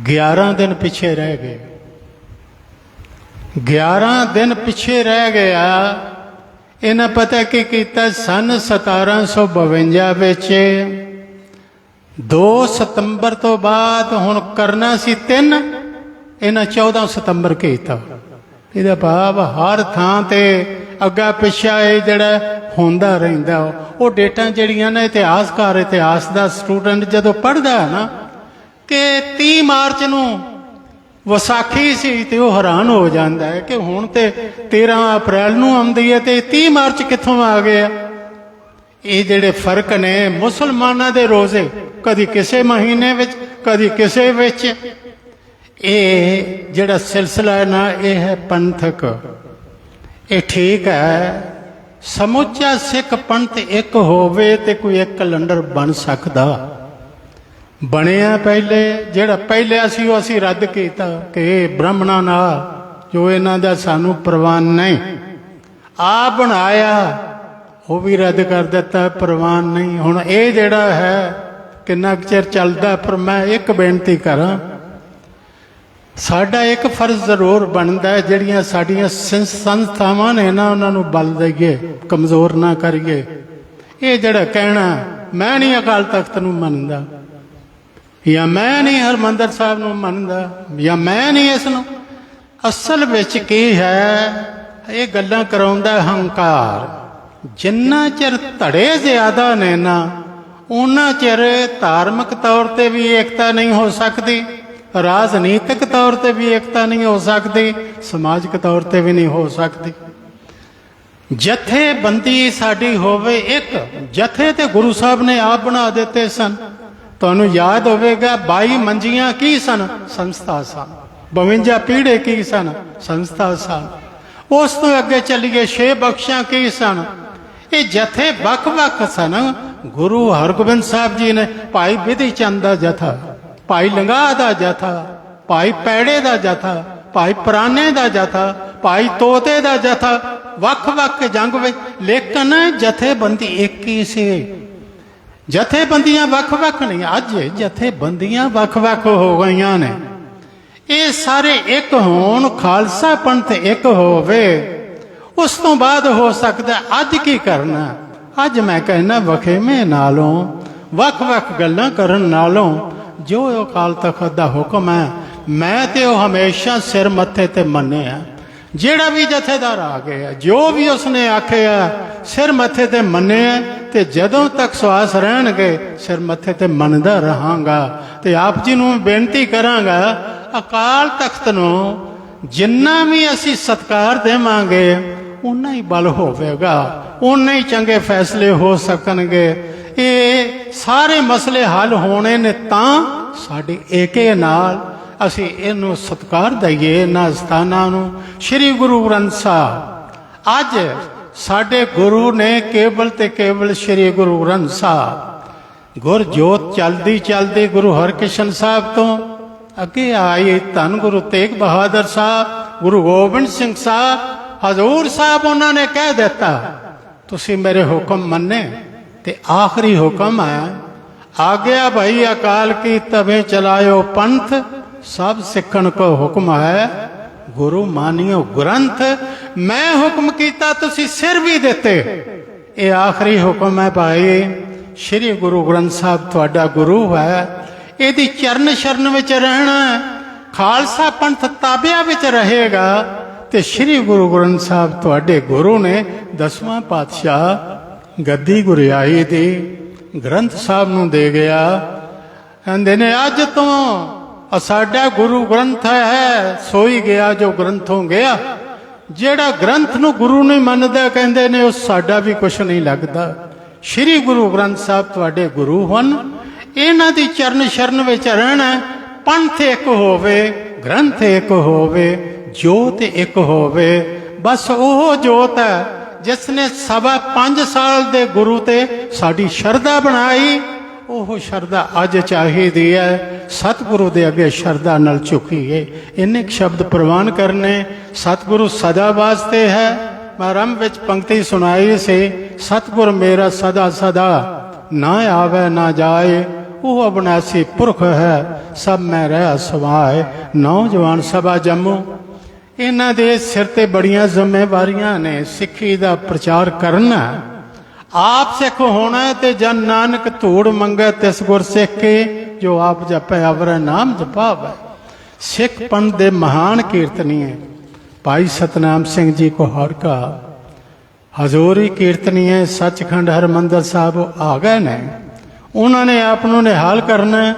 11 दिन पिछे रह गए। 11 दिन पिछे रह गया। इन्हें पता की किया, सन 1752 विच 2 सितंबर तो बाद हुण करना सी 3, इन्हें 14 सितंबर किया। इहदा भाव हर थां ते अग्गा पिछा ये जिहड़ा होंदा रहिंदा। वो डेटां जिहड़ियां ने, इतिहासकार इतिहास का स्टूडेंट जदों पढ़दा है ना, कि 30 मार्च नूं विसाखी सी, तो वह हैरान हो जाता है कि हुण ते 13 अप्रैल नूं आउंदी है, तो 30 मार्च कित्थों आ गया? ये जिहड़े फर्क ने मुसलमानां दे रोज़े, कदी किसे महीने विच, कदी किसे विच। ये जिहड़ा सिलसिला है ना, ये है पंथक। ये ठीक है, समुचा सिख पंथ एक होवे ते कोई एक कैलेंडर बन सकदा। बनिया पहले जिहड़ा पहले असी रद्द किया कि ब्राह्मणां नाल जो इन्हां दा सानू प्रवान नहीं, आ बनाया वो भी रद्द कर दिता, प्रवान नहीं। हुण ये जिहड़ा है किन्ना चिर चलदा। पर मैं एक बेनती करा, ਸਾਡਾ ਇੱਕ ਫਰਜ਼ ਜ਼ਰੂਰ ਬਣਦਾ ਹੈ, ਜਿਹੜੀਆਂ ਸਾਡੀਆਂ ਸੰਸਥਾਵਾਂ ਨੇ ਨਾ ਉਹਨਾਂ ਨੂੰ ਬਲ ਦਈਏ, ਕਮਜ਼ੋਰ ਨਾ ਕਰੀਏ। ਇਹ ਜਿਹੜਾ ਕਹਿਣਾ ਮੈਂ ਨਹੀਂ ਅਕਾਲ ਤਖਤ ਨੂੰ ਮੰਨਦਾ, ਜਾਂ ਮੈਂ ਨਹੀਂ ਹਰਿਮੰਦਰ ਸਾਹਿਬ ਨੂੰ ਮੰਨਦਾ, ਜਾਂ ਮੈਂ ਨਹੀਂ ਇਸ ਨੂੰ, ਅਸਲ ਵਿੱਚ ਕੀ ਹੈ, ਇਹ ਗੱਲਾਂ ਕਰਾਉਂਦਾ ਹੰਕਾਰ। ਜਿੰਨਾ ਚਿਰ ਧੜੇ ਜ਼ਿਆਦਾ ਨੇ ਨਾ, ਉਹਨਾਂ ਚਿਰ ਧਾਰਮਿਕ ਤੌਰ ਤੇ ਵੀ ਏਕਤਾ ਨਹੀਂ ਹੋ ਸਕਦੀ, ਰਾਜਨੀਤਿਕ ਤੌਰ ਤੇ ਵੀ ਏਕਤਾ ਨਹੀਂ ਹੋ ਸਕਦੀ, ਸਮਾਜਿਕ ਤੌਰ ਤੇ ਵੀ ਨਹੀਂ ਹੋ ਸਕਦੀ। ਜਥੇਬੰਦੀ ਸਾਡੀ ਹੋਵੇ ਇੱਕ। ਜਥੇ ਤੇ ਗੁਰੂ ਸਾਹਿਬ ਨੇ ਆਪ ਬਣਾ ਦਿੱਤੇ ਸਨ। ਤੁਹਾਨੂੰ ਯਾਦ ਹੋਵੇਗਾ 22 ਮੰਜੀਆਂ ਕੀ ਸਨ? ਸੰਸਥਾ ਸਨ। 52 ਪੀੜੇ ਕੀ ਸਨ? ਸੰਸਥਾ ਸਨ। ਉਸ ਤੋਂ ਅੱਗੇ ਚੱਲੀਏ 6 ਬਖਸ਼ਾਂ ਕੀ ਸਨ? ਇਹ ਜਥੇ ਵੱਖ-ਵੱਖ ਸਨ। ਗੁਰੂ ਹਰਗੋਬਿੰਦ ਸਾਹਿਬ ਜੀ ਨੇ ਭਾਈ ਬਿਧੀ ਚੰਦ ਦਾ ਜਥਾ, ਭਾਈ ਲੰਗਾਹ ਦਾ ਜਥਾ, ਭਾਈ ਪੈੜੇ ਦਾ ਜਥਾ, ਭਾਈ ਪੁਰਾਣੇ ਦਾ ਜਥਾ, ਭਾਈ ਤੋਤੇ ਦਾ ਜਥਾ, ਵੱਖ-ਵੱਖ ਜੰਗ ਵਿੱਚ, ਲੇਕਿਨ ਜਥੇਬੰਦੀ ਇੱਕ ਹੀ ਸੀ। ਜਥੇਬੰਦੀਆਂ ਵੱਖ-ਵੱਖ ਨਹੀਂ, ਅੱਜ ਜਥੇਬੰਦੀਆਂ ਵੱਖ-ਵੱਖ ਹੋ ਗਈਆਂ ਨੇ। ਇਹ ਸਾਰੇ ਇੱਕ ਹੋਣ, ਖਾਲਸਾ ਪੰਥ ਇੱਕ ਹੋਵੇ, ਉਸ ਤੋਂ ਬਾਅਦ ਹੋ ਸਕਦਾ। ਅੱਜ ਕੀ ਕਰਨਾ? ਅੱਜ ਮੈਂ ਕਹਿਣਾ ਵਖੇਵੇਂ ਨਾਲੋਂ, ਵੱਖ-ਵੱਖ ਗੱਲਾਂ ਕਰਨ ਨਾਲੋਂ ਜੋ ਅਕਾਲ ਤਖਤ ਦਾ ਹੁਕਮ ਹੈ, ਮੈਂ ਤੇ ਉਹ ਹਮੇਸ਼ਾ ਸਿਰ ਮੱਥੇ ਤੇ ਮੰਨਿਆ। ਜਿਹੜਾ ਵੀ ਜਥੇਦਾਰ ਆ ਗਿਆ, ਜੋ ਵੀ ਉਸਨੇ ਆਖਿਆ, ਸਿਰ ਮੱਥੇ ਤੇ ਮੰਨਿਆ, ਤੇ ਜਦੋਂ ਤੱਕ ਸਵਾਸ ਰਹਿਣਗੇ ਸਿਰ ਮੱਥੇ ਤੇ ਮੰਨਦਾ ਰਹਾਂਗਾ। ਤੇ ਆਪ ਜੀ ਨੂੰ ਬੇਨਤੀ ਕਰਾਂਗਾ, ਅਕਾਲ ਤਖਤ ਨੂੰ ਜਿੰਨਾ ਵੀ ਅਸੀਂ ਸਤਿਕਾਰ ਦੇਵਾਂਗੇ, ਉਨਾ ਹੀ ਬਲ ਹੋਵੇਗਾ, ਉਨੇ ਹੀ ਚੰਗੇ ਫੈਸਲੇ ਹੋ ਸਕਣਗੇ। ਇਹ ਸਾਰੇ ਮਸਲੇ ਹੱਲ ਹੋਣੇ ਨੇ ਤਾਂ ਸਾਡੇ ਏਕੇ ਨਾਲ ਅਸੀਂ ਇਹਨੂੰ ਸਤਿਕਾਰ ਦਈਏ, ਇਹਨਾਂ ਸਥਾਨਾਂ ਨੂੰ। ਸ੍ਰੀ ਗੁਰੂ ਗ੍ਰੰਥ ਸਾਹਿਬ, ਅੱਜ ਸਾਡੇ ਗੁਰੂ ਨੇ ਕੇਵਲ ਤੇ ਕੇਵਲ ਸ੍ਰੀ ਗੁਰੂ ਗ੍ਰੰਥ ਸਾਹਿਬ, ਗੁਰਜੋਤ ਚਲਦੀ ਚਲਦੀ ਗੁਰੂ ਹਰਕ੍ਰਿਸ਼ਨ ਸਾਹਿਬ ਤੋਂ ਅੱਗੇ ਆਈ ਧੰਨ ਗੁਰੂ ਤੇਗ ਬਹਾਦਰ ਸਾਹਿਬ, ਗੁਰੂ ਗੋਬਿੰਦ ਸਿੰਘ ਸਾਹਿਬ, ਹਜ਼ੂਰ ਸਾਹਿਬ, ਉਹਨਾਂ ਨੇ ਕਹਿ ਦਿੱਤਾ ਤੁਸੀਂ ਮੇਰੇ ਹੁਕਮ ਮੰਨੇ। ਤੇ ਆਖਰੀ ਹੁਕਮ ਹੈ, ਆਗਿਆ ਭਈ ਅਕਾਲ ਕੀ ਤਬੇ ਚਲਾਇਓ ਪੰਥ, ਸਭ ਸਿੱਖਣ ਕੋ ਹੁਕਮ ਹੈ ਗੁਰੂ ਮਾਨਿਓ ਗ੍ਰੰਥ। ਮੈਂ ਹੁਕਮ ਕੀਤਾ, ਤੁਸੀਂ ਸਿਰ ਵੀ ਦਿੱਤੇ। ਇਹ ਆਖਰੀ ਹੁਕਮ ਹੈ ਭਾਈ। ਸ੍ਰੀ ਗੁਰੂ ਗ੍ਰੰਥ ਸਾਹਿਬ ਤੁਹਾਡਾ ਗੁਰੂ ਹੈ, ਇਹਦੀ ਚਰਨ ਸ਼ਰਨ ਵਿੱਚ ਰਹਿਣਾ। ਖਾਲਸਾ ਪੰਥ ਤਾਬਿਆ ਵਿੱਚ ਰਹੇਗਾ। ਤੇ ਸ੍ਰੀ ਗੁਰੂ ਗ੍ਰੰਥ ਸਾਹਿਬ ਤੁਹਾਡੇ ਗੁਰੂ ਨੇ 10ਵਾਂ ਪਾਤਸ਼ਾਹ ਗੱਦੀ ਗੁਰਿਆਈ ਦੀ ਗ੍ਰੰਥ ਸਾਹਿਬ ਨੂੰ ਦੇ ਗਿਆ। ਕਹਿੰਦੇ ਨੇ ਅੱਜ ਤੋਂ ਸਾਡਾ ਗੁਰੂ ਗ੍ਰੰਥ ਹੈ, ਸੋਈ ਗਿਆ ਜੋ ਗ੍ਰੰਥੋਂ ਗਿਆ। ਜਿਹੜਾ ਗ੍ਰੰਥ ਨੂੰ ਗੁਰੂ ਨਹੀਂ ਮੰਨਦਾ, ਕਹਿੰਦੇ ਨੇ ਉਹ ਸਾਡਾ ਵੀ ਕੁਛ ਨਹੀਂ ਲੱਗਦਾ। ਸ੍ਰੀ ਗੁਰੂ ਗ੍ਰੰਥ ਸਾਹਿਬ ਤੁਹਾਡੇ ਗੁਰੂ ਹਨ, ਇਹਨਾਂ ਦੀ ਚਰਨ ਸ਼ਰਨ ਵਿੱਚ ਰਹਿਣਾ। ਪੰਥ ਇੱਕ ਹੋਵੇ, ਗ੍ਰੰਥ ਇੱਕ ਹੋਵੇ, ਜੋਤ ਇੱਕ ਹੋਵੇ। ਬਸ ਉਹ ਜੋਤ ਹੈ ਜਿਸ ਨੇ 5.25 ਸਾਲ ਦੇ ਗੁਰੂ ਤੇ ਸਾਡੀ ਸ਼ਰਧਾ ਬਣਾਈ। ਉਹ ਸ਼ਰਧਾ ਅੱਜ ਚਾਹੀਦੀ ਹੈ। ਸਤਿਗੁਰੂ ਦੇ ਅੱਗੇ ਸ਼ਰਧਾ ਨਾਲ ਝੁਕੀਏ। ਇੰਨੇ ਸ਼ਬਦ ਪ੍ਰਵਾਨ ਕਰਨੇ। ਸਤਿਗੁਰੂ ਸਦਾ ਵਾਸਤੇ ਹੈ। ਮੈਂ ਆਰੰਭ ਵਿੱਚ ਪੰਕਤੀ ਸੁਣਾਈ ਸੀ, ਸਤਿਗੁਰ ਮੇਰਾ ਸਦਾ ਸਦਾ, ਨਾ ਆਵੇ ਨਾ ਜਾਏ। ਉਹ ਅਬਨਾਸੀ ਪੁਰਖ ਹੈ, ਸਭ ਮੈਂ ਰਹਿ ਸਮਾਏ। ਨੌਜਵਾਨ ਸਭਾ ਜੰਮੂ, ਇਹਨਾਂ ਦੇ ਸਿਰ ਤੇ ਬੜੀਆਂ ਜ਼ਿੰਮੇਵਾਰੀਆਂ ਨੇ। ਸਿੱਖੀ ਦਾ ਪ੍ਰਚਾਰ ਕਰਨਾ, ਆਪ ਸਿੱਖ ਹੋਣਾ। ਤੇ ਜਨ ਨਾਨਕ ਧੂੜ ਮੰਗੇ ਤਿਸ ਗੁਰ ਸਿੱਖ ਕੇ, ਜੋ ਆਪ ਜਪੈ ਅਵਰੈ ਨਾਮ ਜਪਾਵੈ। ਸਿੱਖ ਪੰਥ ਦੇ ਮਹਾਨ ਕੀਰਤਨੀਏ ਭਾਈ ਸਤਨਾਮ ਸਿੰਘ ਜੀ ਕੋਹੜ ਕਾ ਹਜ਼ੂਰੀ ਕੀਰਤਨੀਏ ਸੱਚਖੰਡ ਹਰਿਮੰਦਰ ਸਾਹਿਬ ਆ ਗਏ ਨੇ। ਉਹਨਾਂ ਨੇ ਆਪ ਨੂੰ ਨਿਹਾਲ ਕਰਨਾ।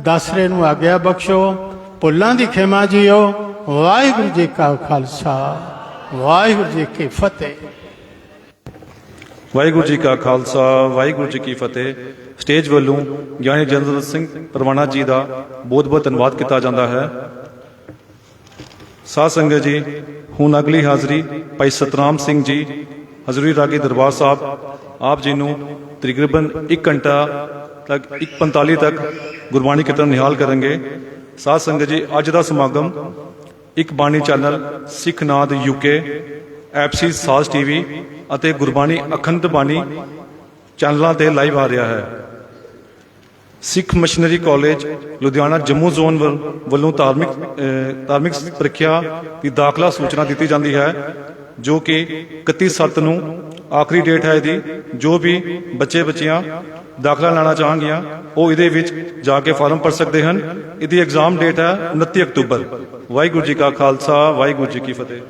ਦਸਰੇ ਨੂੰ ਆਗਿਆ ਬਖਸ਼ੋ, ਭੁੱਲਾਂ ਦੀ ਖਿਮਾ ਜੀਓ। ਵਾਹਿਗੁਰੂ ਜੀ ਕਾ ਖਾਲਸਾ, ਵਾਹਿਗੁਰੂ ਜੀ ਕੀ ਫਤਿਹ। ਵਾਹਿਗੁਰੂ ਜੀ ਕਾ ਖਾਲਸਾ, ਵਾਹਿਗੁਰੂ ਜੀ ਕੀ ਫਤਿਹ। ਸਟੇਜ ਵੱਲੋਂ ਗਿਆਨੀ ਜਨਰਲ ਸਿੰਘ ਪਰਵਾਣਾ ਜੀ ਦਾ ਬਹੁਤ ਬਹੁਤ ਧੰਨਵਾਦ ਕੀਤਾ ਜਾਂਦਾ ਹੈ। ਸਾਧ ਸੰਗਤ ਜੀ, ਹੁਣ ਅਗਲੀ ਹਾਜ਼ਰੀ ਭਾਈ ਸਤਨਾਮ ਸਿੰਘ ਜੀ ਹਜ਼ੂਰੀ ਰਾਗੀ ਦਰਬਾਰ ਸਾਹਿਬ ਆਪ ਜੀ ਨੂੰ ਤਕਰੀਬਨ 1 ਘੰਟਾ ਤੱਕ 1:45 ਤੱਕ ਗੁਰਬਾਣੀ ਕੀਰਤਨ ਨਿਹਾਲ ਕਰਨਗੇ। ਸਾਧ ਸੰਗਤ ਜੀ, ਅੱਜ ਦਾ ਸਮਾਗਮ ਇੱਕ ਬਾਣੀ ਚੈਨਲ ਸਿੱਖ ਨਾਦ UK, ਐਪਸੀ ਸਾਜ਼ TV ਅਤੇ ਗੁਰਬਾਣੀ ਅਖੰਡ ਬਾਣੀ ਚੈਨਲਾਂ ਤੇ ਲਾਈਵ ਆ ਰਿਹਾ ਹੈ। Sikh missionary college Ludhiana Jammu zone ਵੱਲੋਂ ਧਾਰਮਿਕ ਪ੍ਰੀਖਿਆ ਦੀ ਦਾਖਲਾ ਸੂਚਨਾ ਦਿੱਤੀ ਜਾਂਦੀ ਹੈ, ਜੋ ਕਿ 31/7 ਨੂੰ ਆਖਰੀ ਡੇਟ ਹੈ ਇਹਦੀ। ਜੋ ਵੀ ਬੱਚੀਆਂ ਦਾਖਲਾ ਲੈਣਾ ਚਾਹਾਂਗੀਆਂ ਉਹ ਇਹਦੇ ਵਿੱਚ ਜਾ ਕੇ ਫਾਰਮ ਭਰ ਸਕਦੇ ਹਨ। ਇਹਦੀ ਐਗਜ਼ਾਮ ਡੇਟ ਹੈ 29 ਅਕਤੂਬਰ। ਵਾਹਿਗੁਰੂ ਜੀ ਕਾ ਖਾਲਸਾ, ਵਾਹਿਗੁਰੂ ਜੀ ਕੀ ਫਤਿਹ।